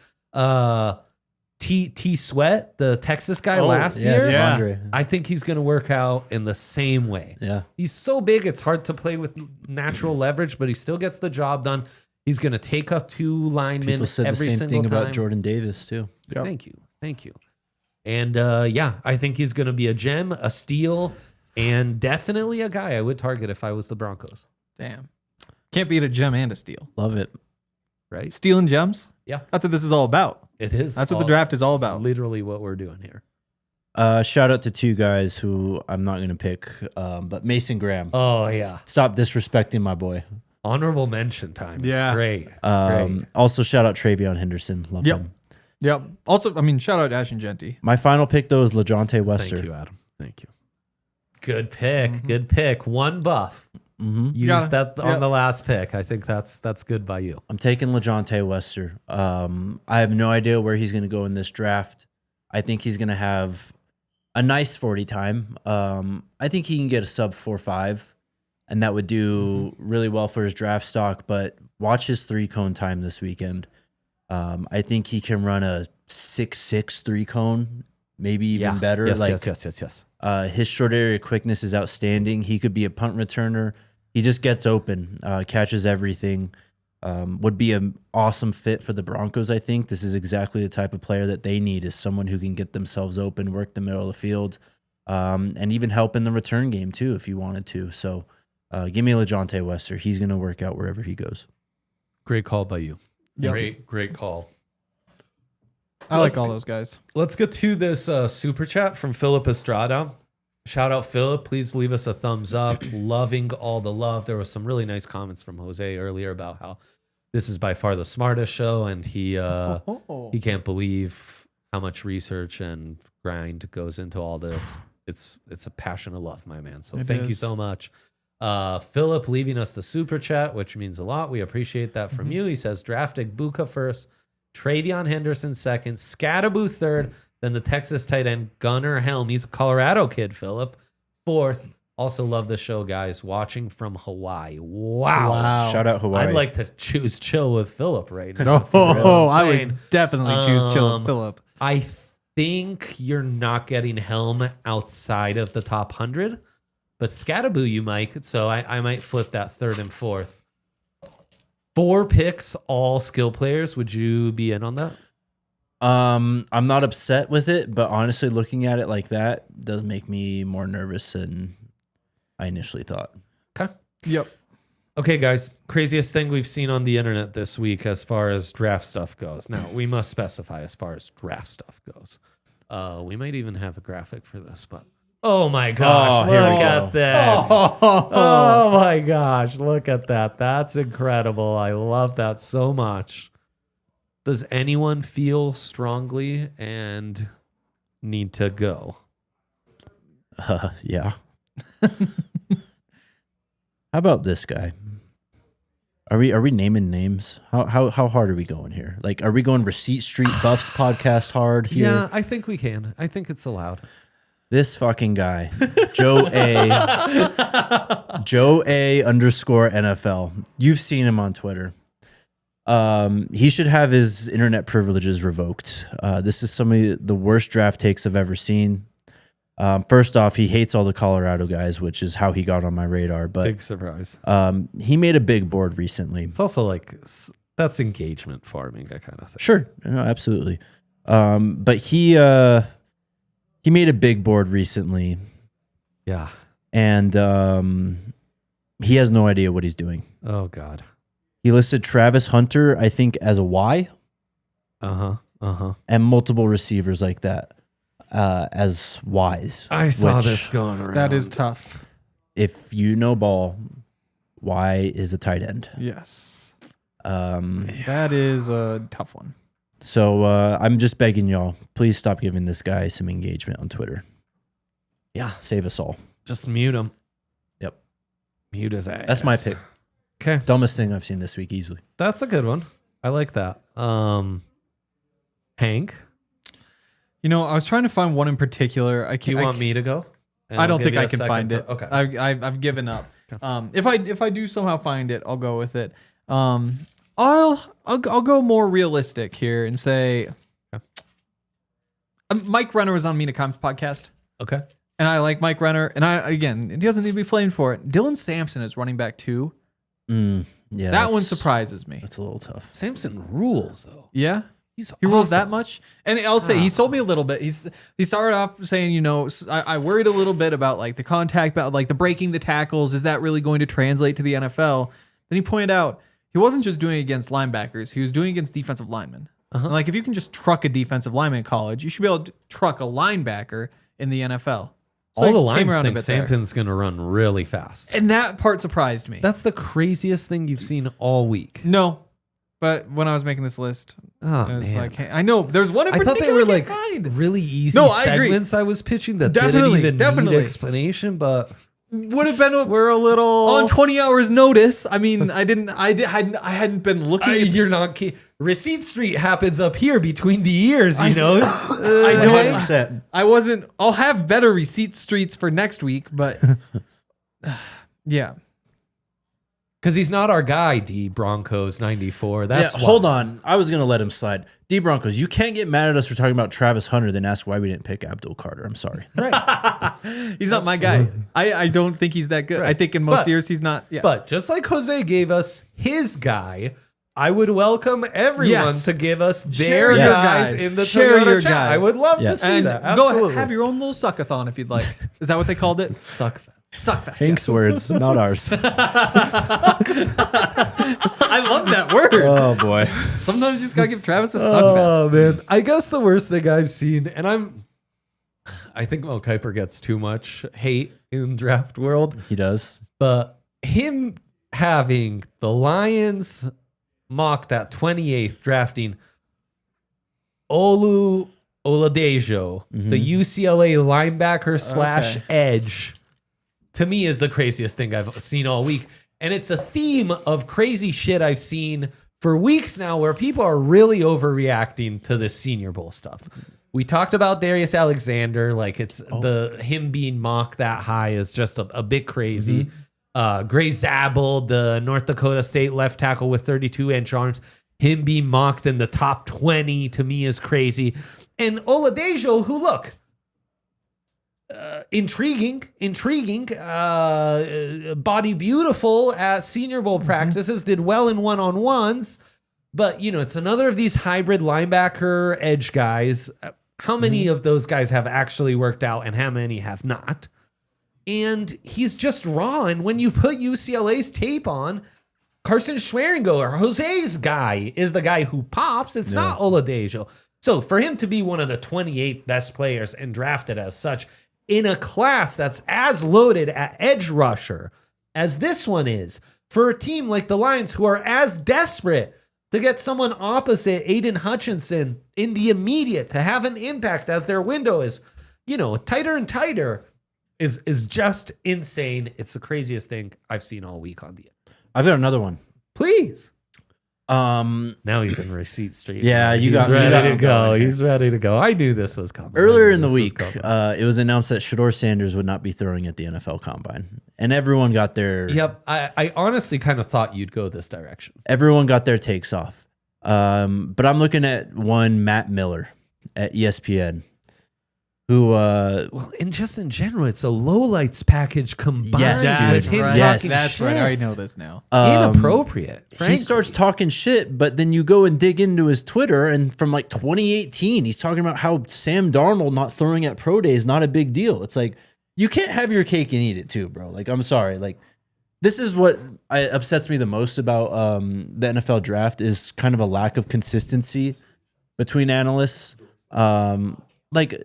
T Sweat, the Texas guy last year, it's Andre. I think he's going to work out in the same way. Yeah. He's so big, it's hard to play with natural leverage, but he still gets the job done. He's going to take up two linemen People said the every same single thing time. about Jordan Davis too. Yep. Thank you. And yeah, I think he's going to be a gem, a steal, and definitely a guy I would target if I was the Broncos. Damn. Can't beat a gem and a steal. Love it. Right? Stealing gems? Yeah. That's what this is all about. It is. That's what the draft is all about. Literally what we're doing here. Shout out to two guys who I'm not gonna pick, but Mason Graham. Oh yeah. Stop disrespecting my boy. Honorable mention time. Yeah. It's great. Great. Also shout out Travion Henderson. Love Yep. him. Yep. Also, I mean, shout out Ashton Genty. My final pick though is LeJontay Wester. Thank you, Adam. Thank you. Good pick. Good pick. One buff. Mm-hmm. Used that on the last pick. I think that's good by you. I'm taking LeJontay Wester. I have no idea where he's going to go in this draft. I think he's going to have a nice 40 time. I think he can get a sub 4.5, and that would do really well for his draft stock. But watch his 3-cone time this weekend. I think he can run a 6.6 3-cone, maybe even better. Yes. His short area quickness is outstanding. He could be a punt returner. He just gets open, catches everything. Would be an awesome fit for the Broncos, I think. This is exactly the type of player that they need, is someone who can get themselves open, work the middle of the field, and even help in the return game too if you wanted to. So give me LeJontay Wester. He's going to work out wherever he goes. Great call by you. Yep. Great call. I like all those guys. Let's get to this super chat from Philip Estrada. Shout out, Philip. Please leave us a thumbs up. Loving all the love. There was some really nice comments from Jose earlier about how this is by far the smartest show, and he can't believe how much research and grind goes into all this. It's a passion of love, my man. So thank you so much. Philip leaving us the super chat, which means a lot. We appreciate that from you. He says, draft Igbuka first, Travion Henderson second, Scattaboo third, then the Texas tight end Gunnar Helm. He's a Colorado kid, Philip. Fourth. Also love the show, guys. Watching from Hawaii. Wow. Shout out Hawaii. I'd like to choose chill with Philip right now. I would definitely choose chill with Philip. I think you're not getting Helm outside of the top 100, but Scattaboo you might. So I might flip that third and fourth. 4 picks, all skill players. Would you be in on that? I'm not upset with it, but honestly, looking at it like that does make me more nervous than I initially thought. Okay. Yep. Okay, guys. Craziest thing we've seen on the internet this week as far as draft stuff goes. Now, we must specify as far as draft stuff goes. We might even have a graphic for this, but oh my gosh, here we look go. at this. Oh my gosh, look at that. That's incredible. I love that so much. Does anyone feel strongly and need to go? Yeah. How about this guy? Are we naming names? How hard are we going here? Like, are we going Receipt Street Buffs podcast hard here? Yeah, I think we can. I think it's allowed. This fucking guy, Joe A underscore NFL. You've seen him on Twitter. He should have his internet privileges revoked. This is some of the worst draft takes I've ever seen. First off, he hates all the Colorado guys, which is how he got on my radar. But Big surprise. he made a big board recently. It's also like that's engagement farming, that kind of thing. Sure, no, absolutely. But he made a big board recently, Yeah. and he has no idea what he's doing. Oh God. He listed Travis Hunter, I think, as a Y, and multiple receivers like that as Ys. I saw which, this going around. That is tough. If you know ball, Y is a tight end. Yes. Um, That is a tough one. So I'm just begging y'all, please stop giving this guy some engagement on Twitter. Yeah. Save us all. Just mute him. Yep. Mute his ass. That's my pick. Okay. Dumbest thing I've seen this week, easily. That's a good one. I like that. Hank, You know, I was trying to find one in particular. I do can't. you want me to go? And I I'll don't give think you I a can second find to- it. Okay. I've given up. Okay. If I do somehow find it, I'll go with it. I'll go more realistic here and say, Mike Renner was on Mina Kimes' podcast, Okay. and I like Mike Renner. And he doesn't need to be flamed for it. Dylan Sampson is running back 2. Yeah, That one surprises me. That's a little tough. Samson rules though. Yeah. He's He rules awesome. that much, and I'll say he sold me a little bit. He started off saying, you know, I worried a little bit about like the contact, about like the breaking the tackles. Is that really going to translate to the NFL? Then he pointed out he wasn't just doing it against linebackers; he was doing it against defensive linemen. And like if you can just truck a defensive lineman in college, you should be able to truck a linebacker in the NFL. So All the he came lines around a think bit there. Sampson's going to run really fast. And that part surprised me. That's the craziest thing you've seen all week. No, but when I was making this list, Oh, I was man. like, hey, I know there's one in I particular thought they were I like can't find. really easy No, I agree. segments I was pitching that Definitely, didn't even definitely. need explanation, but Would have been we're a little on 20 hours notice. I mean, I hadn't been looking. You're not Receipt Street happens up here between the ears, you know. I don't. 100%. I wasn't. I'll have better receipt streets for next week, but yeah. Because he's not our guy, D Broncos 94. That's Yeah, hold on. I was going to let him slide. D Broncos, you can't get mad at us for talking about Travis Hunter, then ask why we didn't pick Abdul Carter. I'm sorry. He's not my guy. I don't think he's that good. I think in most years he's not. Yeah. But just like Jose gave us his guy, I would welcome everyone Yes. to give us Share their your guys guys. in the Share Toyota your chat. guys. I would love Yes. to see and that. go Absolutely. have your own little suckathon if you'd like. Is that what they called it? Suck. Suckfest. Hank's words, not ours. I love that word. Oh, boy. Sometimes you just gotta give Travis a suckfest. Oh man, I guess the worst thing I've seen, and I think Mel Kiper gets too much hate in draft world, He does. but him having the Lions mocked at 28th, drafting Oladejo, the UCLA linebacker slash edge, to me is the craziest thing I've seen all week. And it's a theme of crazy shit I've seen for weeks now where people are really overreacting to this Senior Bowl stuff. We talked about Darius Alexander, like it's him being mocked that high is just a bit crazy. Gray Zabel, the North Dakota State left tackle with 32-inch arms, him being mocked in the top 20 to me is crazy. And Oladejo, who look, intriguing, body beautiful at Senior Bowl practices, did well in one-on-ones, but you know, it's another of these hybrid linebacker edge guys. How many of those guys have actually worked out and how many have not? And he's just raw. And when you put UCLA's tape on, Carson Schweringauer, Jose's guy, is the guy who pops. It's not Oladejo. So for him to be one of the 28 best players and drafted as such in a class that's as loaded at edge rusher as this one is, for a team like the Lions who are as desperate to get someone opposite Aiden Hutchinson in the immediate to have an impact as their window is, you know, tighter and tighter, is just insane. It's the craziest thing I've seen all week on the end. I've got another one. Please. Now He's in Receipt Street. Yeah, He's you ready got to him go. going here. He's ready to go. I knew this was coming. Earlier in the week, it was announced that Shedeur Sanders would not be throwing at the NFL Combine, and everyone got their I honestly kind of thought you'd go this direction. everyone got their takes off. But I'm looking at one Matt Miller at ESPN, who Well, and just in general, it's a lowlights package combined Yes, with dude. him Yes. talking That's shit. right. I already know this now. Inappropriate. he frankly. starts talking shit, but then you go and dig into his Twitter, and from like 2018, he's talking about how Sam Darnold not throwing at pro day is not a big deal. It's like, you can't have your cake and eat it too, bro. Like, I'm sorry. Like, this is what upsets me the most about the NFL draft is kind of a lack of consistency between analysts. Like,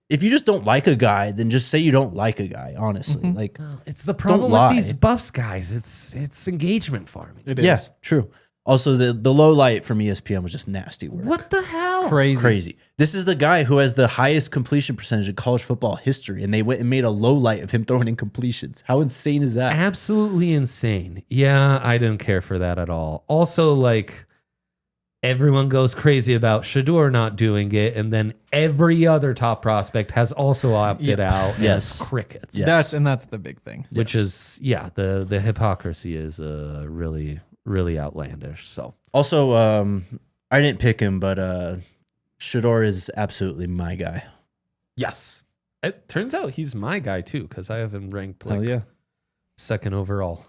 if you just don't like a guy, then just say you don't like a guy, honestly. Like, It's the problem lie. with these Buffs guys. It's engagement farming. It is. yeah, true. Also, the low light from ESPN was just nasty work. What the hell? Crazy. This is the guy who has the highest completion percentage in college football history, and they went and made a low light of him throwing incompletions. How insane is that? Absolutely insane. Yeah, I didn't care for that at all. Also, like, everyone goes crazy about Shador not doing it, and then every other top prospect has also opted out. And Yes. it's crickets. Yes. That's the big thing. Which is the hypocrisy is really outlandish. So Also, I didn't pick him, but Shador is absolutely my guy. yes, it turns out he's my guy too because I have him ranked Hell like yeah. second overall.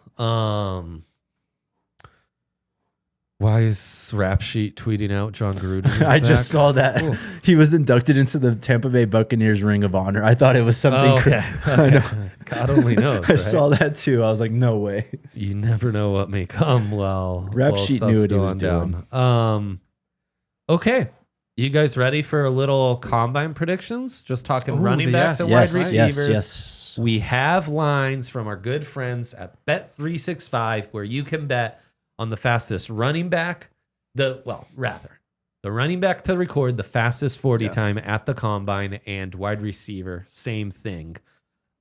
Why is Rap Sheet tweeting out John Gruden? is I just back? saw that Cool. he was inducted into the Tampa Bay Buccaneers Ring of Honor. I thought it was something. Oh, okay. I know. God only knows. I right? saw that too. I was like, no way. You never know what may come while Rap while Sheet stuff's knew what he was going down. Okay, you guys ready for a little combine predictions? Just talking running backs and wide receivers. Yes. We have lines from our good friends at Bet365 where you can bet on the fastest running back, the running back to record the fastest 40 time at the combine, and wide receiver, same thing.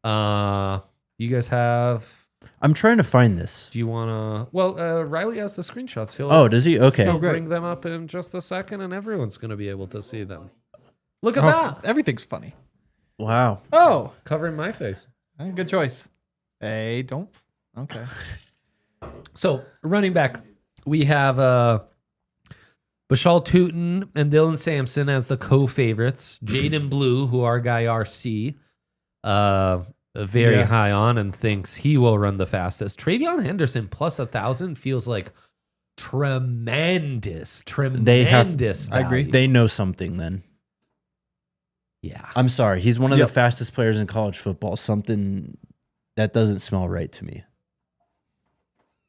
You guys have... I'm trying to find this. Do you want to... Well, Riley has the screenshots. Oh, does he? Okay. He'll great. bring them up in just a second, and everyone's going to be able to see them. Look at Oh, that. everything's funny. Wow. Oh, Covering my face. good choice. Hey, don't. Okay. So, running back, we have Bashal Tootin and Dylan Sampson as the co-favorites. Jaden Blue, who our guy RC, very Yes. high on and thinks he will run the fastest. Travion Henderson plus 1,000 feels like tremendous I agree. value. They know something then. Yeah. I'm sorry. He's one of Yep. the fastest players in college football. Something that doesn't smell right to me.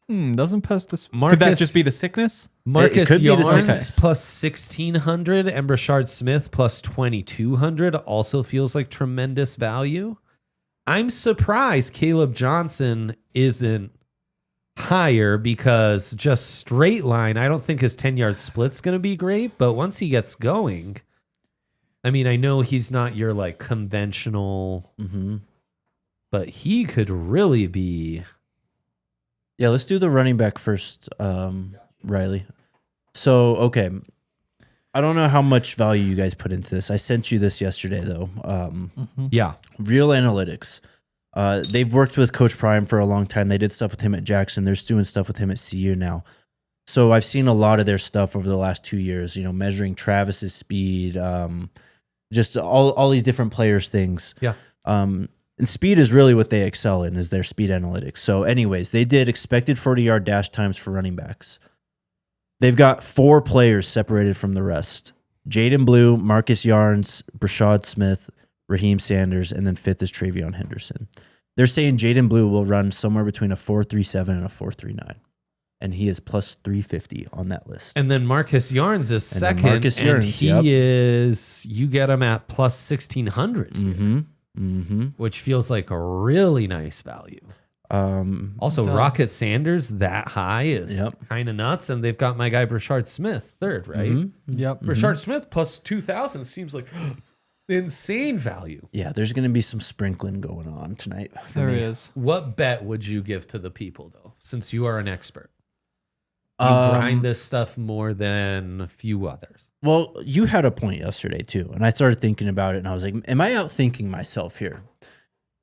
Doesn't pass this. Could Marcus- that just be the sickness? Marcus could be the Yarns sickness. plus 1,600 and Brashard Smith plus 2,200 also feels like tremendous value. I'm surprised Caleb Johnson isn't higher because just straight line, I don't think his 10-yard split's going to be great, but once he gets going, I mean, I know he's not your like conventional, but he could really be... Yeah, let's do the running back first, Riley. So, okay. I don't know how much value you guys put into this. I sent you this yesterday, though. Yeah. Real Analytics. They've worked with Coach Prime for a long time. They did stuff with him at Jackson. They're doing stuff with him at CU now. So I've seen a lot of their stuff over the last 2 years, you know, measuring Travis's speed, just all these different players' things. Yeah. And speed is really what they excel in, is their speed analytics. So anyways, they did expected 40-yard dash times for running backs. They've got 4 players separated from the rest. Jaden Blue, Marcus Yarns, Brashad Smith, Raheem Sanders, and then 5th is Travion Henderson. They're saying Jaden Blue will run somewhere between a 4.37 and a 4.39. And he is plus 350 on that list. And then Marcus Yarns is And then second, Marcus and Yarns, he yep. is, you get him at plus 1,600, which feels like a really nice value. Also, It does. Rocket Sanders, that high is Yep. kind of nuts. And they've got my guy, Brashard Smith, third, right? Yep. Brashard Smith plus 2,000 seems like insane value. Yeah, there's going to be some sprinkling going on tonight. for There me. is. What bet would you give to the people, though, since you are an expert? You grind this stuff more than a few others. Well, you had a point yesterday too, and I started thinking about it, and I was like, "Am I outthinking myself here?"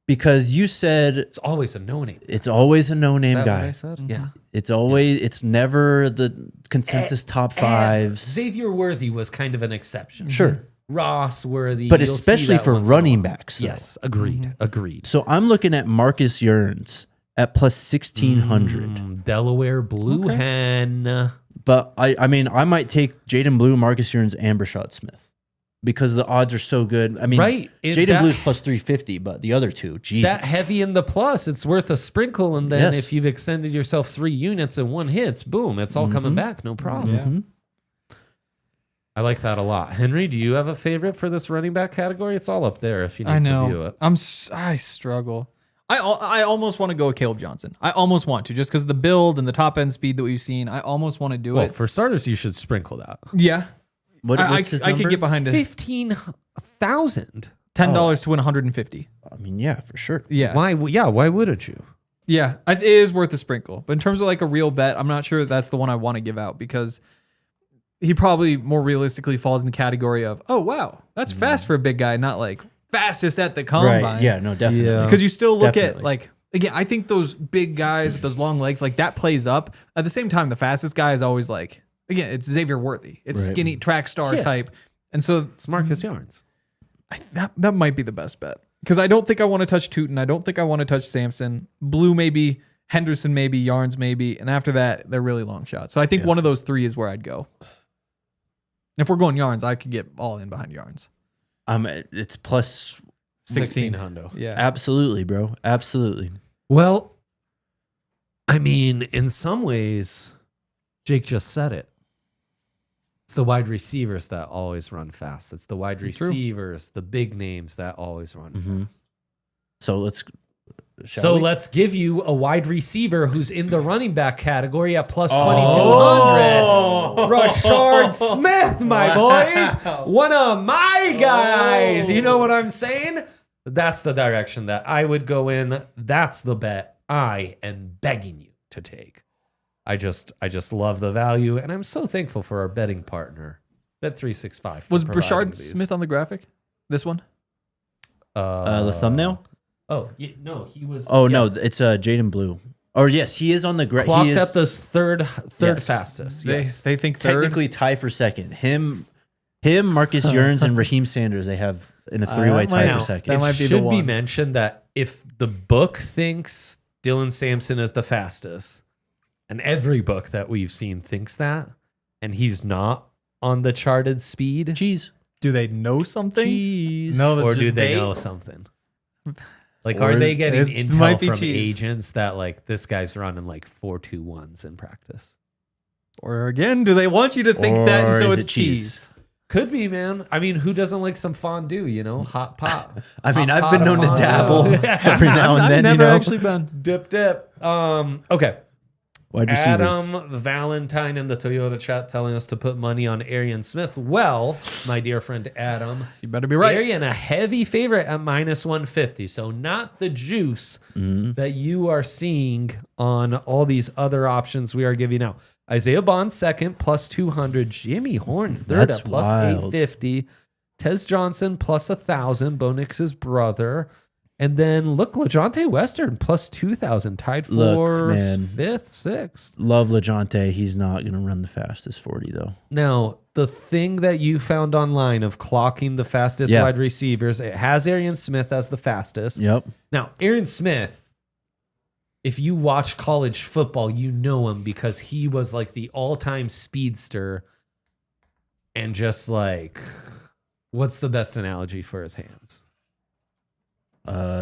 Because you said It's always a no-name. it's always a no-name Is that what I guy. said? Yeah. It's never the consensus top fives. Xavier Worthy was kind of an exception. Sure, Ross worthy. But You'll see especially that for once in a running while. backs, though. Yes, agreed. Agreed. So I'm looking at Marcus Yearns at plus 1,600. Delaware Blue Hen. But I mean, I might take Jaden Blue, Marcus Yearns, and Brashad Smith because the odds are so good. I mean, Right. Jaden Blue's plus 350, but the other two, Jesus. That heavy in the plus, it's worth a sprinkle. And then Yes. if you've extended yourself 3 units and 1 hits, boom, it's all coming back. No problem. Yeah. I like that a lot. Henry, do you have a favorite for this running back category? It's all up there if you need to view it. I struggle. I almost want to go with Caleb Johnson. I almost want to, just because of the build and the top end speed that we've seen. I almost want to do Well, it. for starters, you should sprinkle that. Yeah. What's his I number? could get behind it. 15,000. $10 to win 150. I mean, yeah, for sure. Yeah. Why? Yeah, why wouldn't you? Yeah. It is worth a sprinkle. But in terms of like a real bet, I'm not sure that's the one I want to give out because he probably more realistically falls in the category of, oh, wow, that's fast for a big guy, not like fastest at the combine. Right. Yeah, no, definitely. Yeah. Because you still look Definitely. at like, again, I think those big guys with those long legs, like that plays up. At the same time, the fastest guy is always like, again, it's Xavier Worthy. It's Right. skinny track star Yeah. type. And so It's Marcus Yarns. that might be the best bet. Because I don't think I want to touch Tootin. I don't think I want to touch Sampson. Blue maybe, Henderson maybe, Yarns maybe. And after that, they're really long shots. So I think one of those 3 is where I'd go. If we're going Yarns, I could get all in behind Yarns. It's plus 16. hundo. Yeah. absolutely, bro. Absolutely. Well, I mean, in some ways, Jake just said it. It's the wide receivers that always run fast. It's the wide receivers, the big names that always run fast. So let's Let's give you a wide receiver who's in the running back category at plus 2,200. Rashard Smith, my boys. One of my guys. You know what I'm saying? That's the direction that I would go in. That's the bet I am begging you to take. I just love the value, and I'm so thankful for our betting partner, Bet365. Was Brashard Smith on the graphic? This one? the thumbnail. Oh, no, he was. Oh no, it's Jaden Blue. Or yes, he is on the Clocked he is at the third Yes. fastest. They Yes. they think third. technically tie for second. Him, Marcus Yearns, and Raheem Sanders. They have in a three-way that might- tie for Now, second. that might be the should be one. mentioned that if the book thinks Dylan Sampson is the fastest, and every book that we've seen thinks that, and he's not on the charted speed, Cheese. Do they know something? Cheese. No, that's or do just they bait. know something? Like, Or are they getting it intel might be from cheese. agents that like this guy's running like 4.21s in practice? Or again, do they want you to think that and Or so is it's it cheese? cheese? Could be, man. I mean, who doesn't like some fondue? You know, hot pot. I mean, Hot I've been pot known to fondue. dabble every now and I've then. never you know, actually been. Dip. Okay. wide receivers. Adam Valentine in the Toyota chat telling us to put money on Arian Smith. Well, my dear friend Adam, You better be right. Arian a heavy favorite at minus 150. So not the juice that you are seeing on all these other options we are giving out. Isaiah Bond second, plus 200. Jimmy Horn third That's at plus wild. 850. Tez Johnson plus 1,000. Bo Nix's brother. And then look, LeJohntay Western plus 2,000, tied for Look, man. fifth, sixth. Love LeJohntay. He's not going to run the fastest 40 though. Now, the thing that you found online of clocking the fastest Yeah. wide receivers, it has Arian Smith as the fastest. Yep. Now, Arian Smith, if you watch college football, you know him because he was like the all-time speedster and just like, what's the best analogy for his hands?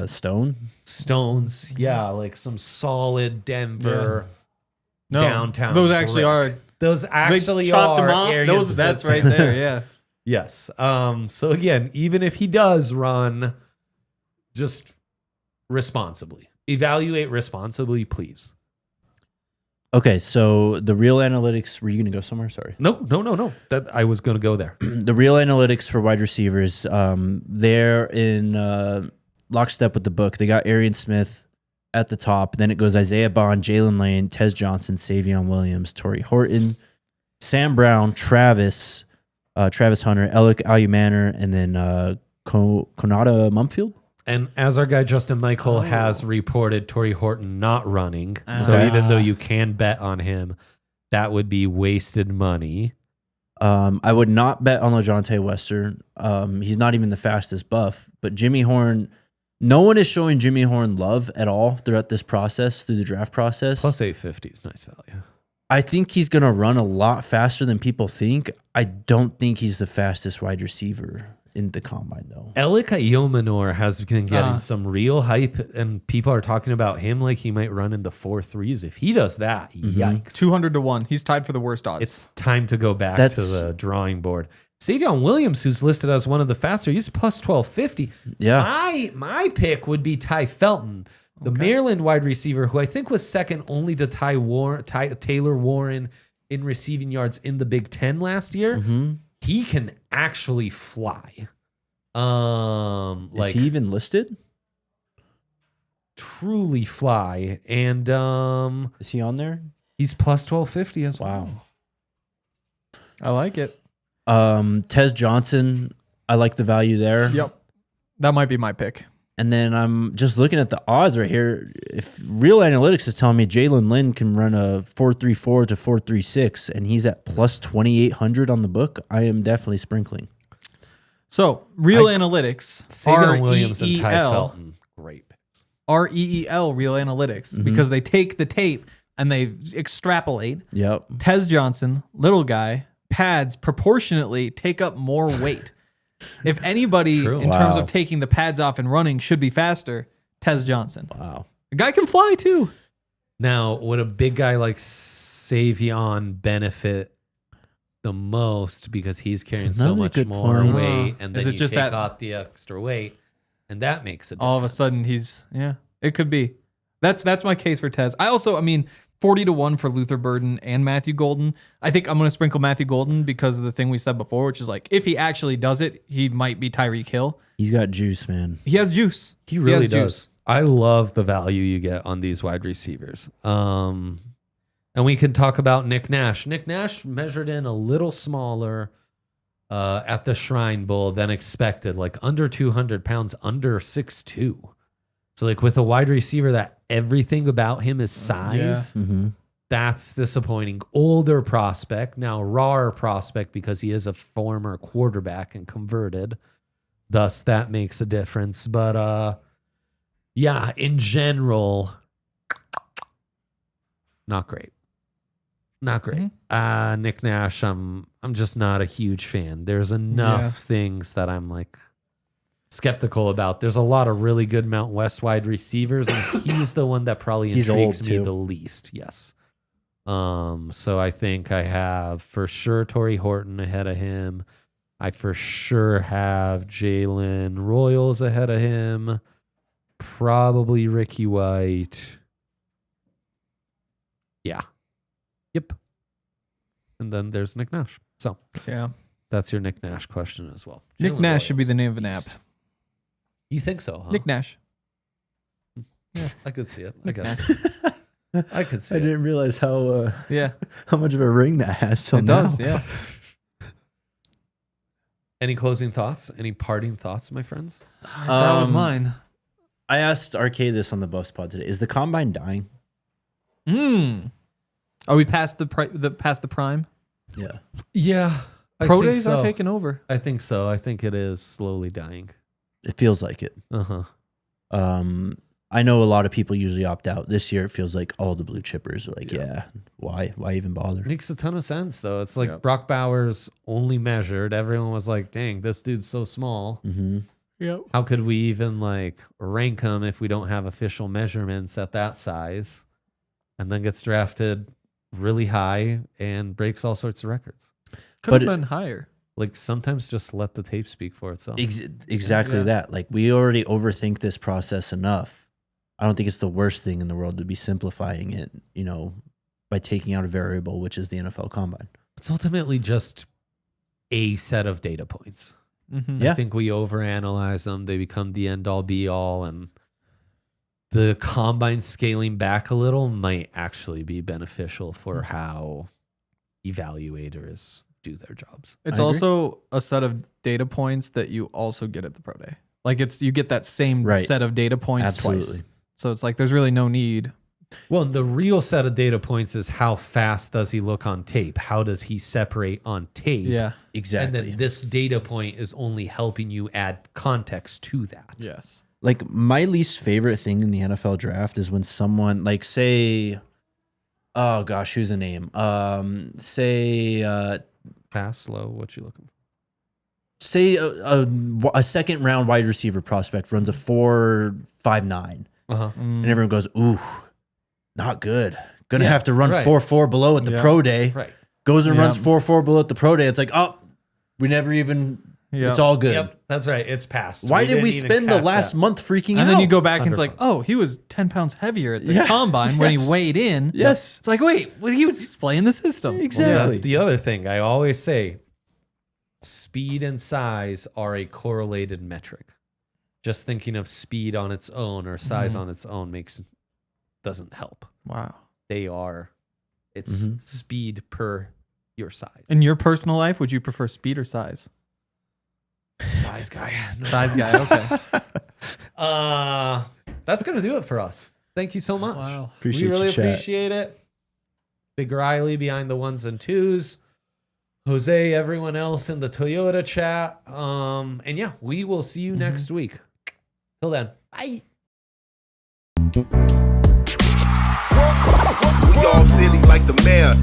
Stone. Stones. Yeah, like some solid Denver No, downtown. Those actually brick. are. Those They actually chopped are them off. Arian Those, that's Smith's right there. hands. Yeah. Yes. So again, even if he does run, just responsibly. Evaluate responsibly, please. Okay, so the real analytics. Were you going to go somewhere? Sorry. No. That I was going to go there. The real analytics for wide receivers. They're in lockstep with the book. They got Arian Smith at the top. Then it goes Isaiah Bond, Jalen Lane, Tez Johnson, Savion Williams, Torrey Horton, Sam Brown, Travis Hunter, Alec Alumanor, and then Konata Mumfield. And as our guy Justin Michael has reported, Torrey Horton not running. So Okay. even though you can bet on him, that would be wasted money. I would not bet on LaJohntay Wester. He's not even the fastest buff, but Jimmy Horn, no one is showing Jimmy Horn love at all throughout this process, through the draft process. Plus 850 is nice value. I think he's going to run a lot faster than people think. I don't think he's the fastest wide receiver in the combine, though. Elik Iomanor has been getting some real hype, and people are talking about him like he might run in the 4.3s. If he does that, yikes. 200 to 1. He's tied for the worst odds. It's time to go back to the drawing board. Savion Williams, who's listed as one of the faster, he's plus 1250. Yeah. My pick would be Ty Felton, the Maryland wide receiver, who I think was second only to Taylor Warren in receiving yards in the Big Ten last year. He can actually fly. Is he even listed? Truly fly. And is he on there? He's plus 1250 as well. Wow. I like it. Tez Johnson, I like the value there. Yep. That might be my pick. And then I'm just looking at the odds right here. If Real Analytics is telling me Jalen Lynn can run a 4.34 to 4.36, and he's at plus 2,800 on the book, I am definitely sprinkling. So, Real Analytics, Savion Williams and Ty Felton, great picks. REEL, Real Analytics, because they take the tape and they extrapolate. Yep. Tez Johnson, little guy, pads proportionately take up more weight. If anybody, in terms of taking the pads off and running, should be faster, Tez Johnson. Wow. The guy can fly too. Now, would a big guy like Savion benefit the most because he's carrying so much more weight, and then Is it you just take that off the extra weight, and that makes it all of a sudden it could be. That's my case for Tez. I mean, 40 to 1 for Luther Burden and Matthew Golden. I think I'm going to sprinkle Matthew Golden because of the thing we said before, which is like, if he actually does it, he might be Tyreek Hill. He's got juice, man. He has juice. He really does. I love the value you get on these wide receivers. And we can talk about Nick Nash. Nick Nash measured in a little smaller at the Shrine Bowl than expected, like under 200 pounds, under 6'2". So like with a wide receiver that everything about him is size, that's disappointing. Older prospect, now rawer prospect because he is a former quarterback and converted. Thus, that makes a difference. But yeah, in general, not great. Not great. Nick Nash, I'm just not a huge fan. There's enough things that I'm like skeptical about. There's a lot of really good Mountain West wide receivers, and he's the one that probably intrigues me the least. Yes. So I think I have for sure Torrey Horton ahead of him. I for sure have Jalen Royals ahead of him. Probably Ricky White. Yeah. Yep. And then there's Nick Nash. So yeah, that's your Nick Nash question as well. Nick Jalen Nash Royals. should be the name of an app. You think so, huh? Nick Nash. Yeah, I could see it. I guess. I could see I it. didn't realize how Yeah, how much of a ring that has. So it does. Yeah. Any closing thoughts? Any parting thoughts, my friends? That was mine. I asked RK this on the Buffs pod today. Is the combine dying? Are we past the prime? Yeah. Yeah. Pro days are taking over. I think so. I think it is slowly dying. It feels like it. Uh-huh. I know a lot of people usually opt out. This year, it feels like all the blue chippers are like, why even bother? Makes a ton of sense, though. It's like Brock Bowers only measured. Everyone was like, dang, this dude's so small. Yep. How could we even like rank him if we don't have official measurements at that size? And then gets drafted really high and breaks all sorts of records. Could have been higher. Like sometimes just let the tape speak for itself. Exactly that. Like we already overthink this process enough. I don't think it's the worst thing in the world to be simplifying it, by taking out a variable, which is the NFL Combine. It's ultimately just a set of data points. I think we overanalyze them. They become the end all be all, and the combine scaling back a little might actually be beneficial for how evaluators do their jobs. It's also a set of data points that you also get at the pro day. Like you get that same set of data points twice. So it's like there's really no need Well, the real set of data points is how fast does he look on tape? How does he separate on tape? Yeah. Exactly. And then this data point is only helping you add context to that. Yes. Like my least favorite thing in the NFL draft is when someone like say, oh gosh, who's the name? Fast, slow, what you looking for? Say a second round wide receiver prospect runs a 4.59, Uh-huh. and everyone goes, ooh, not good. Gonna Yeah, have to run right. 4.4 below at the Yeah. pro day. Right. Goes and Yeah. runs 4.4 below at the pro day. It's like, oh, we never even. Yeah. It's all good. Yep, that's right. It's past. Why did we didn't even spend the catch last that. month freaking out? And then you go back and it's like, 100%. oh, he was 10 pounds heavier at the Yeah. combine when he Yes. weighed in. Yes. It's like, wait, well, he's playing the system. Exactly. Well, that's the other thing I always say. Speed and size are a correlated metric. Just thinking of speed on its own or size on its own doesn't help. Wow. It's speed per your size. In your personal life, would you prefer speed or size? Size guy. Size guy. Okay. That's gonna do it for us. Thank you so much. Wow. Appreciate we really you, chat. appreciate it. Big Riley behind the 1s and 2s. Jose, everyone else in the Toyota chat. And yeah, we will see you next week. Till then, bye. We all silly like the mayor.